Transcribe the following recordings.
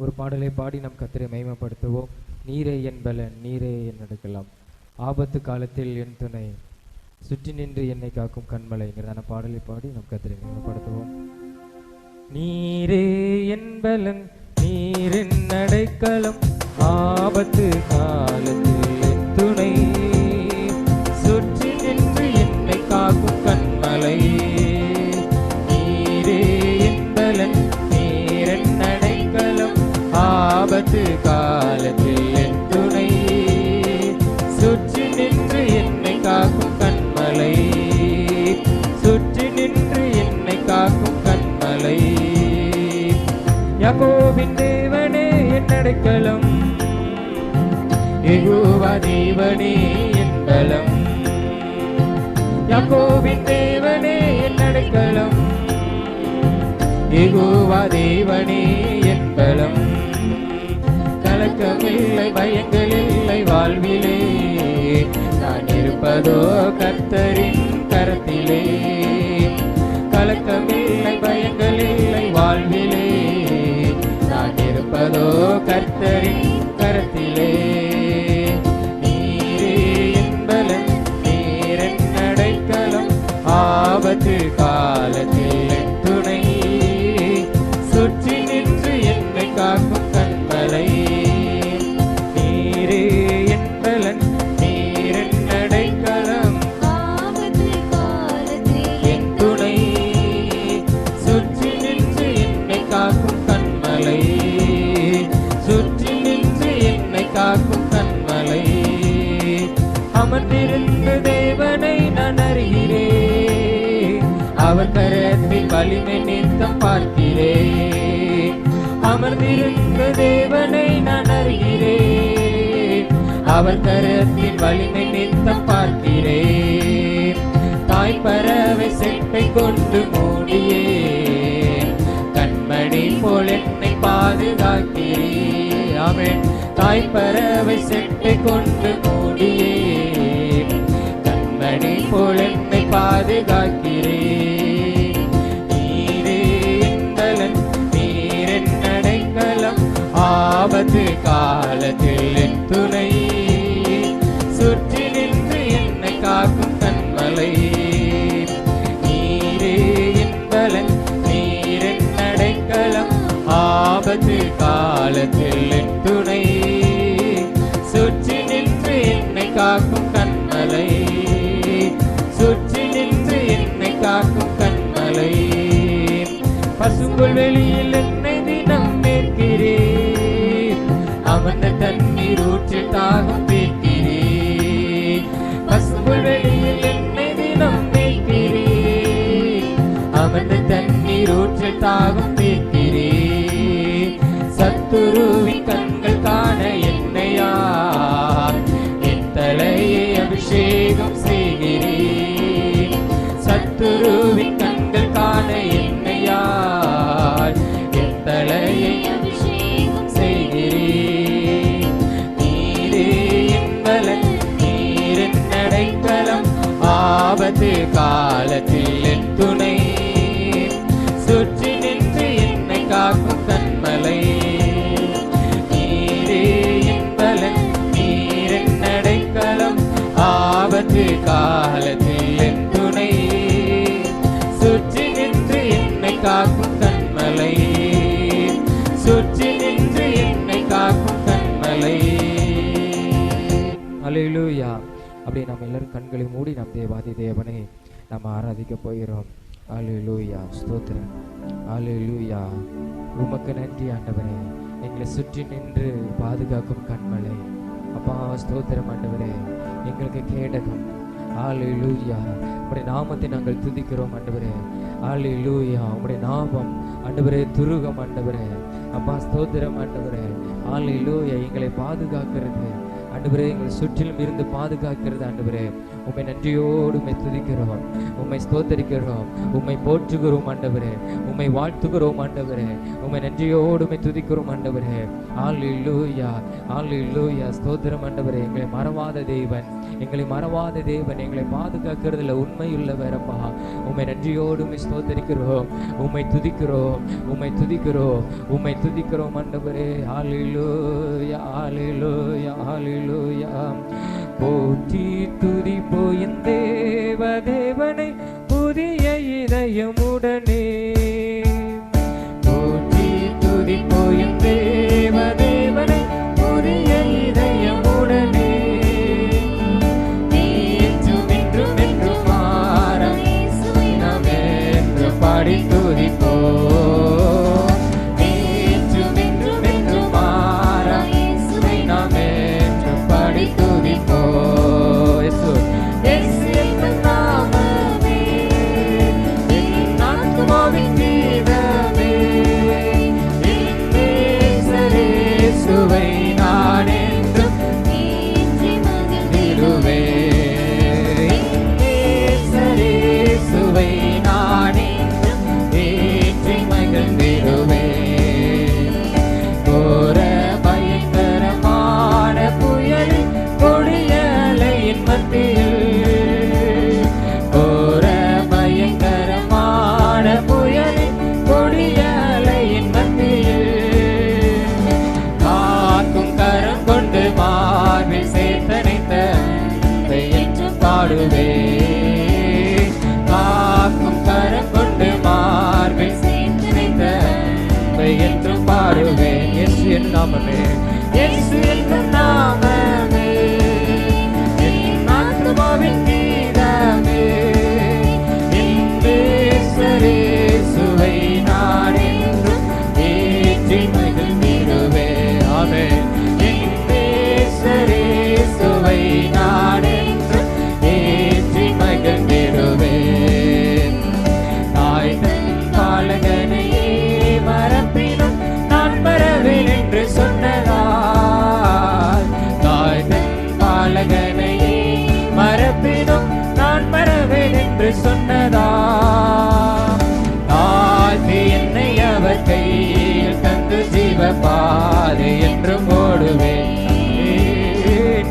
ஒரு பாடலை பாடி நம் கர்த்தரை மகிமைப்படுத்துவோம். நீரே என் பலன், நீரே என் அடைக்கலம், ஆபத்து காலத்தில் என் துணை, சுற்றி நின்று என்னை காக்கும் கண்மலைங்கிறதான பாடலை பாடி நம் கர்த்தரை மகிமைப்படுத்துவோம். நீரே என் பலன், நீரின் அடைக்கலம், ஆபத்து காலத்தில் என் துணை, சுற்றி நின்று என்னை காக்கும் கண்மலை. நீரே என் பலன், நீரின் அடைக்கலம், ஆபத்து காலத்தில் என் துணை, சுற்றி நின்று என்னை காக்கும் கண்மலை, சுற்றி நின்று என்னை காக்கும் கண்மலை. யாக்கோபின் தேவனே என் அடைக்கலம், யெகோவா தேவனே என் பலம். யாக்கோபின் தேவனே என் அடைக்கலம், யெகோவா தேவனே என் பலம். கலக்கமில்லை, பயங்களில்லை வாழ்விலே, நான் இருப்பதோ கர்த்தரின் கரத்திலே. கலக்கமில்லை, பயங்களில்லை வாழ்விலே, நான் இருப்பதோ கர்த்தரின் கரத்திலே. நீரே என் பலன், நீரின் அடைக்கலம், ஆபத்து காலத்தில் என் துணை, சுற்றி நின்று என்னை காக்கும் கண்மலை. நீரே என் பலன், நீரின் அடைக்கலம், ஆபத்து காலத்தில் என் துணை, சுற்றி நின்று என்னை காக்கும் கண்மலை, சுற்றி நின்று என்னை காக்கும் கண்மலை. அமர்ந்திருந்த தேவனை நான் அறிகிறேன், அவர் கரத்தின் வலிமை நித்தம் பார்க்கிறேன். அமர்ந்திருந்த தேவனை நான் அறிகிறேன், அவர் கரத்தின் வலிமை நித்தம் பார்க்கிறேன். தாய் பறவை செட்டை கொண்டு மூடியே, கண்மணி போல் என்னை பாதுகாக்கிறேன். ஆமென். தாய் பறவை செட்டை கொண்டு மூடியே, கண்மணி போல் என்னை பாதுகாக்கிறேன். நீரே என் பலன், நீரின் அடைக்கலம், ஆபத்து காலத்தில் என் துணை, சுற்றி நின்று என்னை காக்கும் கண்மலை. நீரே என் பலன், நீரின் அடைக்கலம், ஆபத்து காலத்தில் என் துணை, சுற்றி நின்று என்னை காக்கும் கண்மலை, சுற்றி நின்று என்னை காக்கும் கண்மலை. பசும்புல் வெளியில் என்னை தினம் மேற்கிறேன், அமர்ந்த தண்ணீர் ஊற்றி தாகம் தீர்க்கிறேன். பசும்புல் வெளியில் என்னை தினம் மேற்கிறேன், அமர்ந்த தண்ணீர் ஊற்றி தாகம் தீர்க்கிறேன். சத்துருவின் கண்கள் காண என்னையார், என் தலையை அபிஷேகம் செய்கிறேன். சத்துருவின் கண்கள் காண என்னையார், என் தலையை அபிஷேகம் செய்கிறேன். நீரே என் பலன், நீரின் அடைக்கலம், ஆபத்து காலத்தில் என் துணை, சுற்றி நின்று என்னை காக்கும் கண்மலை. நீரே என் பலன், நீரின் அடைக்கலம், ஆபத்து காலத்தில் என் துணை, சுற்றி நின்று என்னை காக்கும் கண்மலை, சுற்றி நின்று என்னை காக்கும் கண்மலை. அல்லேலூயா. அப்படியே நம்ம எல்லாரும் கண்களை மூடி நம் தேவாதி தேவனை நம்ம ஆராதிக்க போகிறோம். அல்லேலூயா, ஸ்தோத்திரம். அல்லேலூயா. உமக்கு நன்றி ஆண்டவரே, எங்களை சுற்றி நின்று பாதுகாக்கும் கண்மலை. அப்பா ஸ்தோத்திரம் ஆண்டவரே, எங்களுக்கு கேடகம். அல்லேலூயா. உம்முடைய நாமத்தை நாங்கள் துதிக்கிறோம் ஆண்டவரே. அல்லேலூயா. உம்முடைய நாமம் ஆண்டவரே துருகம் ஆண்டவரே. அப்பா ஸ்தோத்திரம் ஆண்டவரே. அல்லேலூயா. எங்களை பாதுகாக்கிறது ஆண்டவரே, எங்களை சுற்றிலும் இருந்து பாதுகாக்கிறது ஆண்டவரே. உம்மை நன்றியோடு உம்மை துதிக்கிறோம், உம்மை ஸ்தோத்தரிக்கிறோம், உம்மை போற்றுகிறோம் ஆண்டவரே, உம்மை வாழ்த்துகிறோம் ஆண்டவரே, உம்மை நன்றியோடு உம்மை துதிக்கிறோம் ஆண்டவரே. அல்லேலூயா, அல்லேலூயா. ஸ்தோத்திரம் ஆண்டவரே. எங்களை மறவாத தேவன், எங்களை மறவாத தேவன், எங்களை பாதுகாக்கிறதுல உண்மையுள்ளவர் அப்பா. உம்மை நன்றியோடு ஸ்தோத்திரிக்கிறோம், உம்மை துதிக்கிறோம், உம்மை துதிக்கிறோம், உம்மை துதிக்கிறோம் ஆண்டவரே. ஹல்லேலூயா ஹல்லேலூயா ஹல்லேலூயா. போற்றி துதிப்போம் என் தேவனை புதிய இதயமுடனே. போற்றி துதிப்போம் என் தேவனை புதிய இதயமுடனே. நீ என்றும் என்றும் என்றும் மாறாய் நாம் என்று பாடி துதிப்போம். நீ என்றும் என்றும் என்றும் மாறாய் நாம் என்று பாடி துதிப்போம். காக்கும் கரம் கொண்டு மார்பில் சேர்த்தனைத்த என்றும் பாடுவேன். இயேசு என் நாமமே, இயேசு என் நாமமே, என் ஆத்துமாவின் கீதமே. என் இயேசுவை நான் என்றும் ஏற்றி மகிழ்ந்திடுவேன். ஆமென். என் இயேசுவை நான் என்றும் ஏற்றி மகிழ்ந்திடுவேன். தாய் தன் பாலகனையே மறப்பினும் நான் மறவேன் என்று சொன்னதால், தாய் தன் பாலகனையே மறப்பினும் நான் மறவேன் என்று சொன்னதால், தாழ்த்தி என்னை அவர் கையில் தந்து ஜீவ பாதை என்றும் ஓடுவேன்.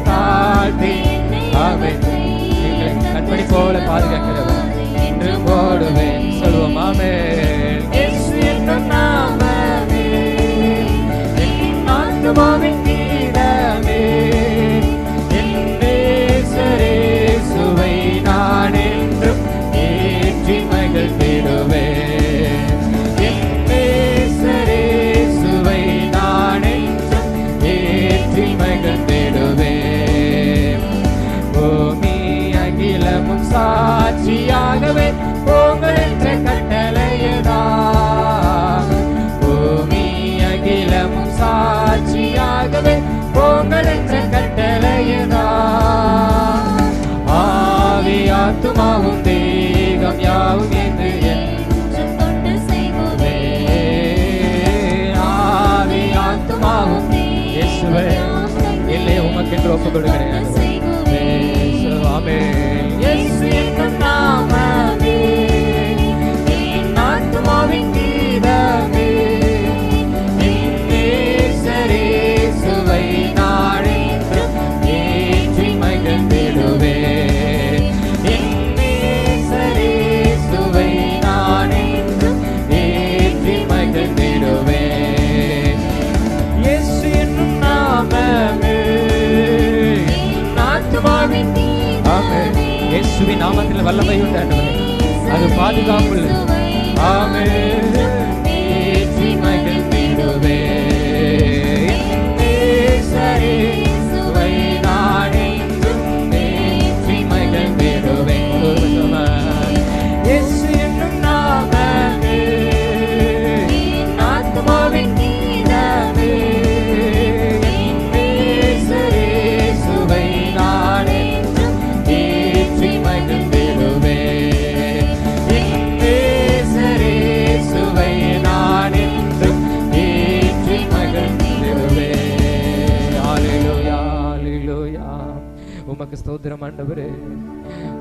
தாழ்த்தி அவன் கண்மணி போல பாதுகாக்கிறவன் என்று ஓடுவேன். சொல்வோம் ஆமென். இயேசு என்னும் நாமமே, என் ஆத்துமாவின் கீதமே. என் இயேசுவை நான் என்றும் ஏற்றி மகிழ்ந்திடுவேன். என் இயேசுவை நான் என்றும் ஏற்றி மகிழ்ந்திடுவேன். பூமி அகிலமும் சாட்சியாகவே போங்கள் என்ற கட்டளையதான். பூமி அகிலமும் சாட்சியாகவே போங்கள் என்ற கட்டளையதான். ஆவி ஆத்துமாவும் தேகம் யாவும் என்று என்றும் தொண்டு செய்வோமே. ஆவி ஆத்துமாவும் இயேசுவே இல்லை உமக்கென்று ஒப்புக் கொடுக்கிறேன். ஆமென். இயேசு என்னும் நாமமே, என் ஆத்துமாவின் கீதமே. என் இயேசுவை நான் என்றும் ஏற்றி மகிழ்ந்திடுவேன். என் இயேசுவை நான் என்றும் ஏற்றி மகிழ்ந்திடுவேன். இயேசு என்னும் நாமமே, என் ஆத்துமாவின் இயேசுவின் நாமத்தில் வல்லமை உண்டு ஆண்டவரே, அது பாதுகாப்பு. ஆமென். ஏற்றி மகிழ்ந்திடுவேன். இயேசுவை நான் என்றும் ஏற்றி மகிழ்ந்திடுவேன். இயேசு என்னும் நாமமே, என் ஆத்துமாவின் கீதமே. என் இயேசுவை நான் என்றும் ஏற்றி மகிழ்ந்திடுவேன். என் இயேசுவை நான் என்றும் ஏற்றி மகிழ்ந்திடுவேன். ஹல்லேலூயா ஹல்லேலூயா. உமக்கு ஸ்தோத்திரம் ஆண்டவரே,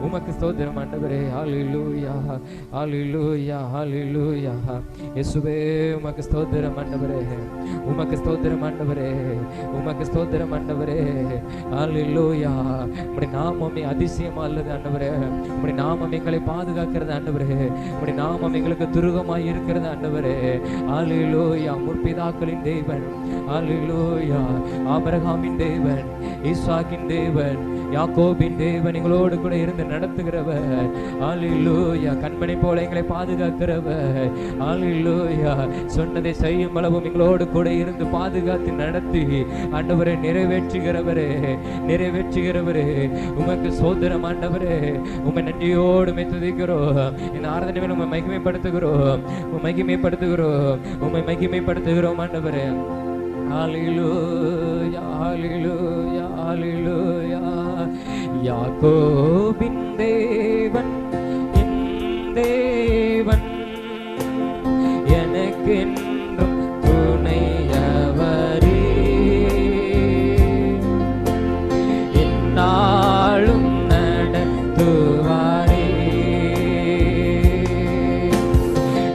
உமக்கு ஸ்தோத்திரம் ஆண்டவரே. ஹல்லேலூயா ஹல்லேலூயா ஹல்லேலூயா. இயேசுவே உமக்கு ஸ்தோத்திரம் ஆண்டவரே, உமக்கு ஸ்தோத்திரம் ஆண்டவரே, உமக்கு ஸ்தோத்திரம் ஆண்டவரே. ஹல்லேலூயா. உம்முடைய நாமம் அதிசயமா அல்லது ஆண்டவரே, உம்முடைய நாமம் எங்களை பாதுகாக்கிறது ஆண்டவரே, உம்முடைய நாமம் எங்களுக்கு துருகமாய் இருக்கிறது ஆண்டவரே. ஹல்லேலூயா. முற்பிதாக்களின் தேவன், ஹல்லேலூயா, ஆபிரகாமின் தேவன், ஈசாக்கின் தேவன், யாக்கோபின் தேவன், எங்களோடு கூட இருந்து நடத்துகிறவர். ஹல்லேலூயா. கண்மணி போல எங்களை பாதுகாக்கிறவர். ஹல்லேலூயா. சொன்னதை செய்யும் அளவும் எங்களோடு கூட இருந்து பாதுகாத்து நடத்தி ஆண்டவரை நிறைவேற்றுகிறவரே, நிறைவேற்றுகிறவரே. உமக்கு சோதரம் ஆண்டவரே. உம்மை நன்றியோடு துதிக்கிறோம். இந்த ஆராதனை உம்மை மகிமைப்படுத்துகிறோம், உம்மை மகிமைப்படுத்துகிறோம், உம்மை மகிமைப்படுத்துகிறோம் ஆண்டவரே. ஹல்லேலூயா ஹல்லேலூயா ஹல்லேலூயா. யாக்கோபின் தேவன் என் தேவன், எனக்கென்றும் துணையவரே, என்னாலும் நடத்துவாரே.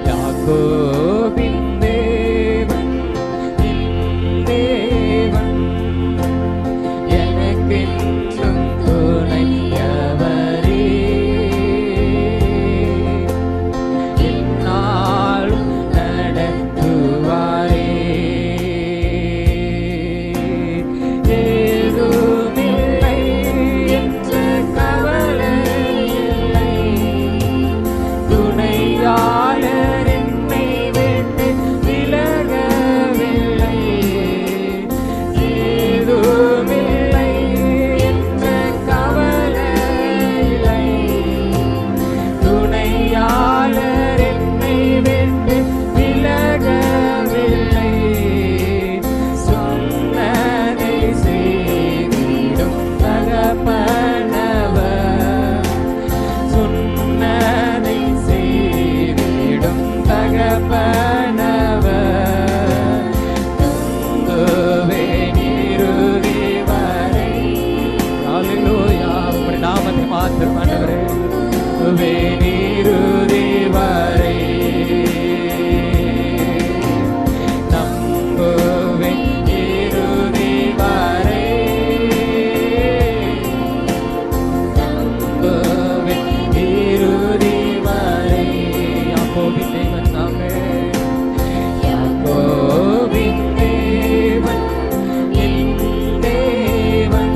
யாக்கோபின் தேவன் என் தேவன், எனக்கென்றும் துணையவரே, என்னாலும் நடத்துவாரே. ஏதுமில்லை என்ற கவலை இல்லை, துணையாளர் என்னை விட்டு விலகவில்லை. ஏதுமில்லை என்ற கவலை இல்லை, துணையாளர் என்னை விட்டு விலகவில்லை. சொன்னதை செய்திடும் தகப்பனவர், சொன்னதை செய்திடும் தகப்பனவர். தங்குவேன் இறுதி வரை. ஹல்லேலூயா. உம்முடைய நாமத்தை மாத்திரம் ஆண்டவரே. தங்குவேன் இறுதி வரை, நம்புவேன் இறுதி வரை, நம்புவேன் இறுதி வரை. யாக்கோபின் தேவன் நாமே, யாக்கோபின் தேவன் என் தேவன்,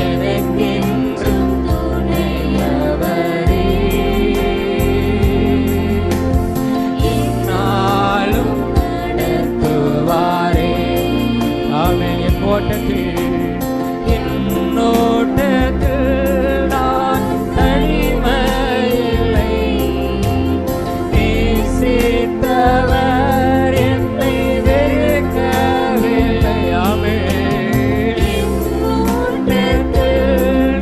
எனக்கென்றும் துணையவரே, என்னாலும் நடத்துவாரே. ஆமென். என் ஓட்டத்தில் நான் தனிமையில்லை, நேசித்தவர் என்னை வெறுக்கவில்லை. ஆமென். என் ஓட்டத்தில்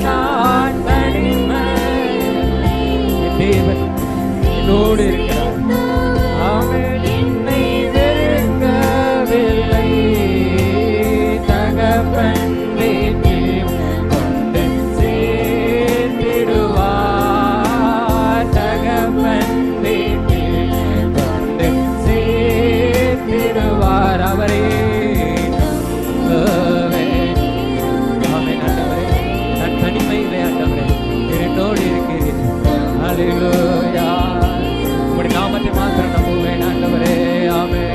நான் தனிமையில்லை, என் தேவன் என்னோடு இருக்கிறார். ஆமென். என்னை வெறுக்கவில்லை, தகப்பன் வீட்டில் கொண்டு சேர்த்திடுவார், தகப்பன் வீட்டில் கொண்டு சேர்த்திடுவார். அவரே நம்புவேன். ஆமென் ஆண்டவரே. நான் தனிமையிலே ஆண்டவரே என்னோடு இருக்கிறேன். ஹல்லேலூயா. உம்முடைய நாமத்தை மாத்திரம் நம்புவேன் ஆண்டவரே. ஆமென்.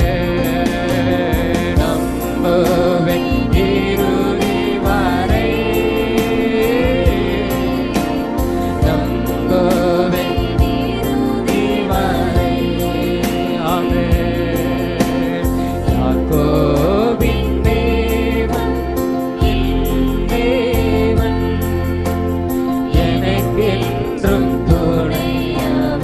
நம்புவேன் இறுதி வரை, நம்புவேன் இறுதி வரை. ஆமென். யாக்கோபின் தேவன் என் தேவன், எனக்கென்றும் துணையவரே,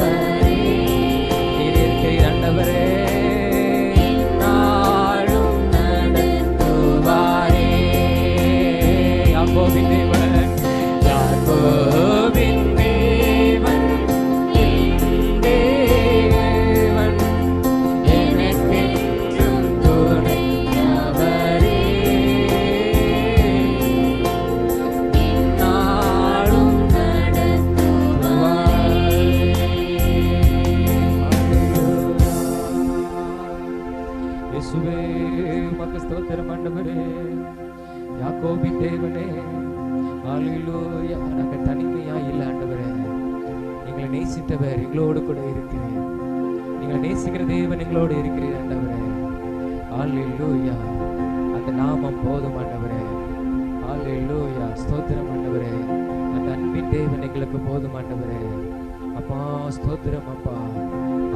நேசித்தவர் எங்களோடு கூட இருக்கிறீர். நீங்கள் நேசிக்கிற தேவன் எங்களோடு இருக்கிறீர் ஆண்டவரே. ஹல்லேலூயா. அந்த நாமம் போதும் ஆண்டவரே. ஹல்லேலூயா. ஸ்தோத்திரம் ஆண்டவரே. அந்த அன்பின் தேவன் எங்களுக்கு போதும் ஆண்டவரே. அப்பா ஸ்தோத்திரம் அப்பா.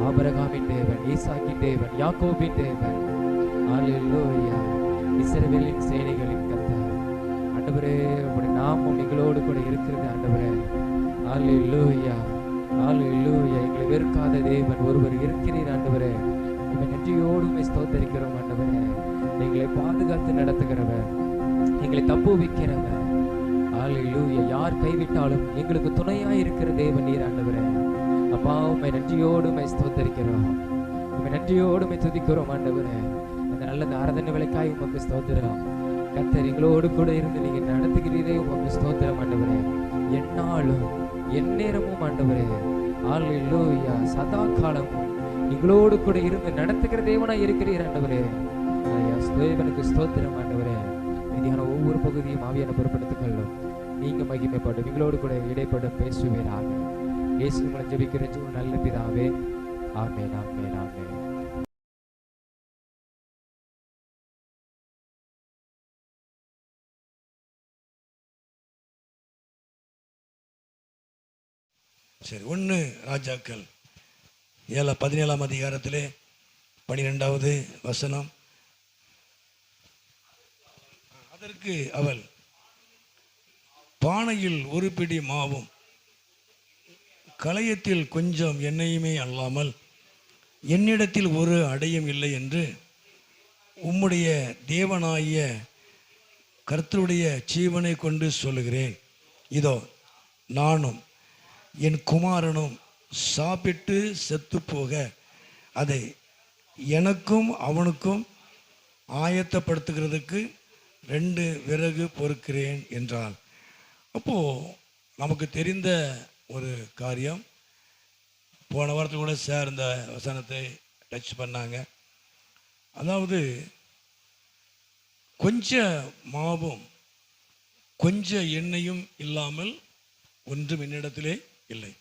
ஆபிரகாமின் தேவன், ஈசாக்கின் தேவன், யாக்கோபின் தேவன். ஹல்லேலூயா. இஸ்ரவேலின் சேனைகளின் கர்த்தர் ஆண்டவரே, உம்முடைய நாமம் எங்களோடு கூட இருக்கிறது ஆண்டவரே. ஹல்லேலூயா. ஹல்லேலூயா. எங்களை வெறுக்காத தேவன் ஒருவர் இருக்கிறீர் ஆண்டவரே. உம்மை நன்றியோடு ஸ்தோத்தரிக்கிறோம் ஆண்டவரே. எங்களை பாதுகாத்து நடத்துகிறவர், எங்களை தப்புவிக்கிறவர். ஹல்லேலூயா. யார் கைவிட்டாலும் எங்களுக்கு துணையாய் இருக்கிற தேவன் நீர் ஆண்டவரே. அப்பா உம்மை நன்றியோடு ஸ்தோத்தரிக்கிறோம். உம்மை நன்றியோடு துதிக்கிறோம் ஆண்டவரே. அந்த நல்ல ஆராதனை வேலைக்காய் உமக்கு ஸ்தோத்திரம். கர்த்தர் எங்களோடு கூட இருந்து நீங்க நடத்துகிறீரே, உமக்கு ஸ்தோத்திரம் ஆண்டவரே. எந்நாளும் எந்நேரமும் ஆண்டவரே. ஹல்லேலூயா. சதா காலமும் எங்களோடு கூட இருந்து நடத்துகிற தேவனாய் இருக்கிறீர் ஆண்டவரே. தேவனுக்கு ஸ்தோத்திரம் ஆண்டவரே. மீதியான ஒவ்வொரு பகுதியும் ஆவியான பொறுப்படுத்திக் கொள்ளும். நீங்க மகிமைப்படும், எங்களோடு கூட இடைப்படும் பேசுவீராக. இயேசு மூலம் ஜெபிக்கிற நல்ல பிதாவே. ஆமென், ஆமென், ஆமென். சரி, 1 ராஜாக்கள் 17ஆம் அதிகாரத்திலே 12வது வசனம். அதற்கு அவள், பானையில் ஒரு பிடி மாவும் களையத்தில் கொஞ்சம் எண்ணெயுமே அல்லாமல் என்னிடத்தில் ஒரு அடையும் இல்லை என்று உம்முடைய தேவனாகிய கர்த்தருடைய ஜீவனை கொண்டு சொல்லுகிறேன். இதோ நானும் என் குமாரனும் சாப்பிட்டு செத்து போக அதை எனக்கும் அவனுக்கும் ஆயத்தப்படுத்துகிறதுக்கு 2 விறகு பொறுக்கிறேன் என்றாள். அப்போது நமக்கு தெரிந்த ஒரு காரியம், போன வாரத்தில் கூட சார் இந்த வசனத்தை டச் பண்ணாங்க. அதாவது கொஞ்சம் மாவும் கொஞ்சம் எண்ணெயும் இல்லாமல் ஒன்றும் என்னிடத்திலே இல்லை.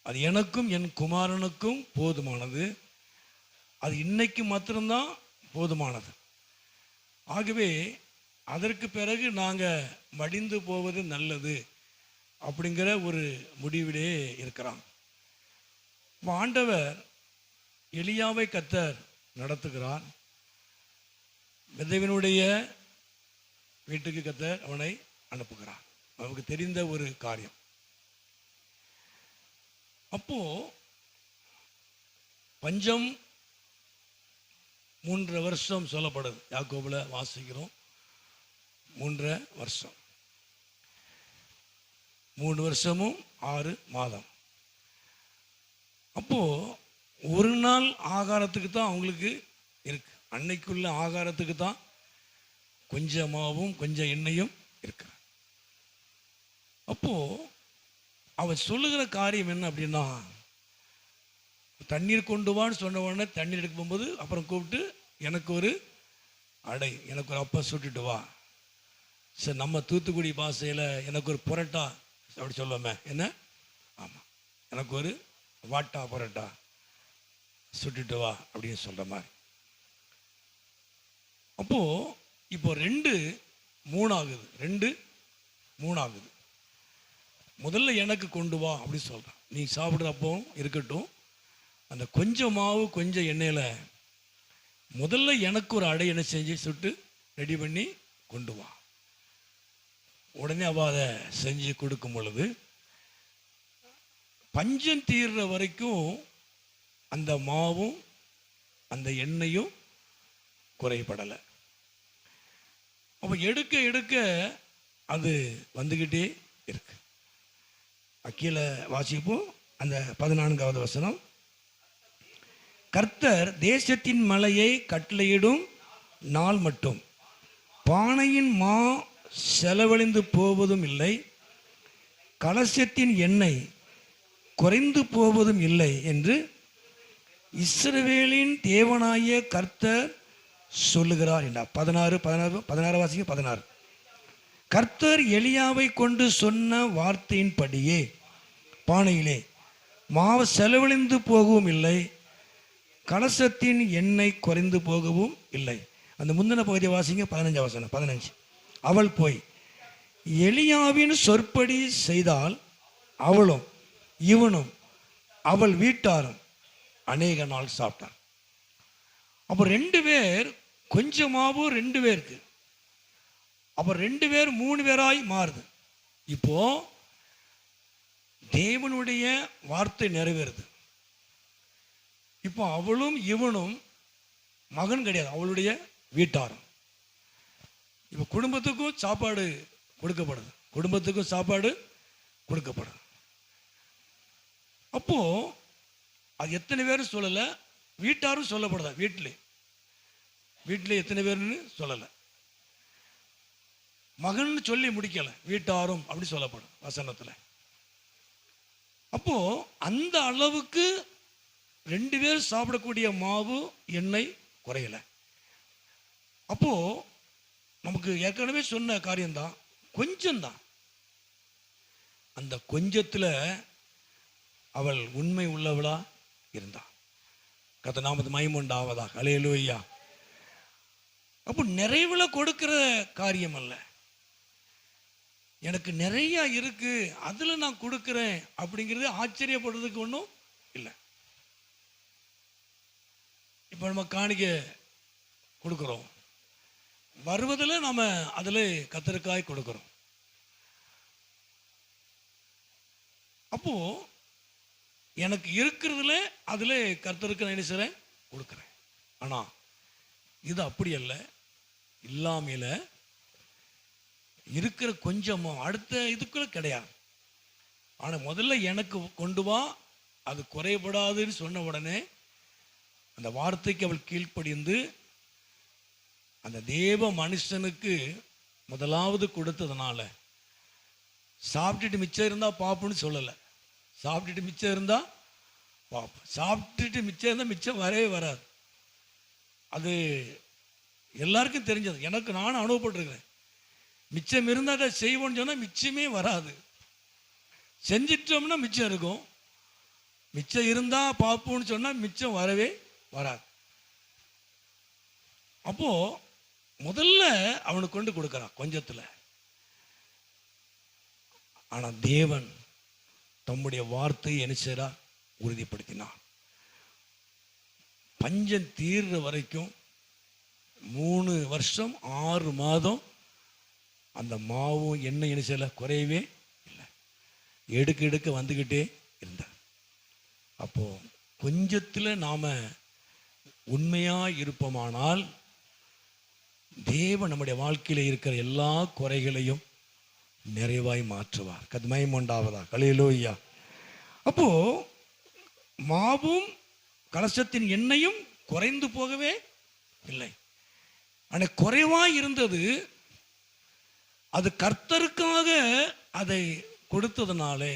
அது எனக்கும் என் குமாரனுக்கும் போதுமானது. அது இன்னைக்கு மாத்திரம்தான் போதுமானது. ஆகவே அதற்கு பிறகு நாங்கள் மடிந்து போவது நல்லது அப்படிங்கிற ஒரு முடிவிலே இருக்கிறான். ஆண்டவர் எலியாவை கர்த்தர் நடத்துகிறார். விதவினுடைய வீட்டுக்கு கர்த்தர் அவனை அனுப்புகிறார். அவனுக்கு தெரிந்த ஒரு காரியம். அப்போ பஞ்சம் 3 வருஷம் சொல்லப்படுது. யாக்கோபுல வாசிக்கிறோம் 3 வருஷம், 3 வருஷமும் 6 மாதம். அப்போ ஒரு நாள் ஆகாரத்துக்கு தான் அவங்களுக்கு இருக்கு. அன்னைக்குள்ள ஆகாரத்துக்கு தான் கொஞ்சம் மாவும் கொஞ்சம் எண்ணெயும் இருக்கு. அப்போ அவன் சொல்லுகிற காரியம் என்ன அப்படின்னா, தண்ணீர் கொண்டு வான்னு சொன்ன உடனே தண்ணீர் எடுக்க போகும்போது அப்புறம் கூப்பிட்டு எனக்கு ஒரு அடை, எனக்கு ஒரு அப்பம் சுட்டுட்டு வா. சரி, நம்ம தூத்துக்குடி பாஷையில் எனக்கு ஒரு புரட்டா அப்படி சொல்லுவோமே, என்ன? ஆமாம், எனக்கு ஒரு வாட்டா புரட்டா சுட்டுட்டு வா அப்படின்னு சொல்கிற மாதிரி. அப்போது இப்போ 2 3 ஆகுது, 2 3 ஆகுது. முதல்ல எனக்கு கொண்டு வா அப்படி சொல்கிறான். நீ சாப்பிட்றப்போ இருக்கட்டும், அந்த கொஞ்சம் மாவு கொஞ்சம் எண்ணெயில் முதல்ல எனக்கு ஒரு அடை என்ன செஞ்சு சுட்டு ரெடி பண்ணி கொண்டு வா. உடனே அவள் அதை செஞ்சு கொடுக்கும் பொழுது பஞ்சம் தீர்ற வரைக்கும் அந்த மாவும் அந்த எண்ணெயும் குறைபடலை. அப்போ எடுக்க எடுக்க அது வந்துக்கிட்டே இருக்கு. கீழே வாசிப்போம் அந்த 14வது வசனம். கர்த்தர் தேசத்தின் மலையை கட்டளையிடும் நாள் மட்டும் பானையின் மா செலவழிந்து போவதும் இல்லை, கலசத்தின் எண்ணெய் குறைந்து போவதும் இல்லை என்று இஸ்ரவேலின் தேவனாகிய கர்த்தர் சொல்லுகிறார் என்றார். 16 வாசிங்க. 16. கர்த்தர் எலியாவை கொண்டு சொன்ன வார்த்தையின்படியே பானையிலே மாவு செலவழிந்து போகவும் இல்லை, கலசத்தின் எண்ணெய் குறைந்து போகவும் இல்லை. அந்த முந்தின பகுதியை வாசிங்க, 15 வசனம். 15. அவள் போய் எலியாவின் சொற்படி செய்தால் அவளும் இவனும் அவள் வீட்டாரும் அநேக நாள் சாப்பிட்டார். அப்போ 2 பேர், கொஞ்சம் மாவு 2 பேருக்கு, அப்போ 2 பேர் 3 பேராய் மாறுது. இப்போ தேவனுடைய வார்த்தை நிறைவேறுது. இப்போ அவளும் இவனும் மகன் கிடையாது, அவளுடைய வீட்டாரும். இப்போ குடும்பத்துக்கும் சாப்பாடு கொடுக்கப்படுது, குடும்பத்துக்கும் சாப்பாடு கொடுக்கப்படுது. அப்போ அது எத்தனை பேரும் சொல்லலை, வீட்டாரும் சொல்லப்படுதா, வீட்டில் எத்தனை பேர்னு சொல்லலை, மகன் சொல்லி முடிக்கலை, வீட்டாரும் அப்படி சொல்லப்படும் வசனத்தில். அப்போ அந்த அளவுக்கு 2 பேர் சாப்பிடக்கூடிய மாவு எண்ணெய் குறையலை. அப்போ நமக்கு ஏற்கனவே சொன்ன காரியம்தான், கொஞ்சம்தான். அந்த கொஞ்சத்தில் அவள் உண்மை உள்ளவளா இருந்தா. கர்த்தர் நாமத்துக்கு மகிமை உண்டாவதாக. அல்லேலூயா. அப்போ நிறைவில் கொடுக்கிற காரியம் அல்ல, எனக்கு நிறைய இருக்கு அதில் நான் கொடுக்குறேன் அப்படிங்கிறது ஆச்சரியப்படுறதுக்கு ஒன்றும் இல்லை. இப்போ நம்ம காணிக்கை கொடுக்குறோம், வருவதில் நம்ம அதில் கத்தரிக்காய் கொடுக்குறோம். அப்போ எனக்கு இருக்கிறதுல அதில் கர்த்தருக்கு நான் என்ன செய்கிறேன், கொடுக்குறேன். ஆனால் இது அப்படி அல்ல, இல்லாமையில் இருக்கிற கொஞ்சமும் அடுத்த இதுக்குள்ள கிடையாது. ஆனால் முதல்ல எனக்கு கொண்டு வா, அது குறைபடாதுன்னு சொன்ன உடனே அந்த வார்த்தைக்கு அவள் கீழ்ப்படிந்து அந்த தேவ மனுஷனுக்கு முதலாவது கொடுத்ததுனால, சாப்பிட்டுட்டு மிச்சம் இருந்தால் பாப்புன்னு சொல்லலை, சாப்பிட்டுட்டு மிச்சம் இருந்தால் பாப்பு, சாப்பிட்டுட்டு மிச்சம் இருந்தால் மிச்சம் வரவே வராது. அது எல்லாருக்கும் தெரிஞ்சது, எனக்கு நானும் அனுபவப்பட்டிருக்கிறேன். மிச்சம் இருந்தால் அதை செய்வோன்னு சொன்னால் மிச்சமே வராது, செஞ்சிட்டோம்னா மிச்சம் இருக்கும். மிச்சம் இருந்தால் பாப்புன்னு சொன்னால் மிச்சம் வரவே வராது. அப்போ முதல்ல அவனுக்கு கொண்டு கொடுக்குறான் கொஞ்சத்தில். ஆனால் தேவன் தம்முடைய வார்த்தையை என்ன செய்றார், உறுதிப்படுத்தினார். பஞ்சம் தீர்ற வரைக்கும் 3 வருஷம் 6 மாதம் அந்த மாவும் எண்ணெய் என்ன செய்யல, குறையவே இல்லை, எடுக்க வந்துக்கிட்டே இருந்தார். அப்போ கொஞ்சத்தில் நாம் உண்மையாக இருப்போமானால் தேவன் நம்முடைய வாழ்க்கையில் இருக்கிற எல்லா குறைகளையும் நிறைவாய் மாற்றுவார். கத்மயம் உண்டாவதா. அல்லேலூயா. அப்போ மாவும் கலசத்தின் எண்ணெயும் குறைந்து போகவே இல்லை, ஆனால் குறைவாய் இருந்தது. அது கர்த்தருக்காக அதை கொடுத்ததுனாலே,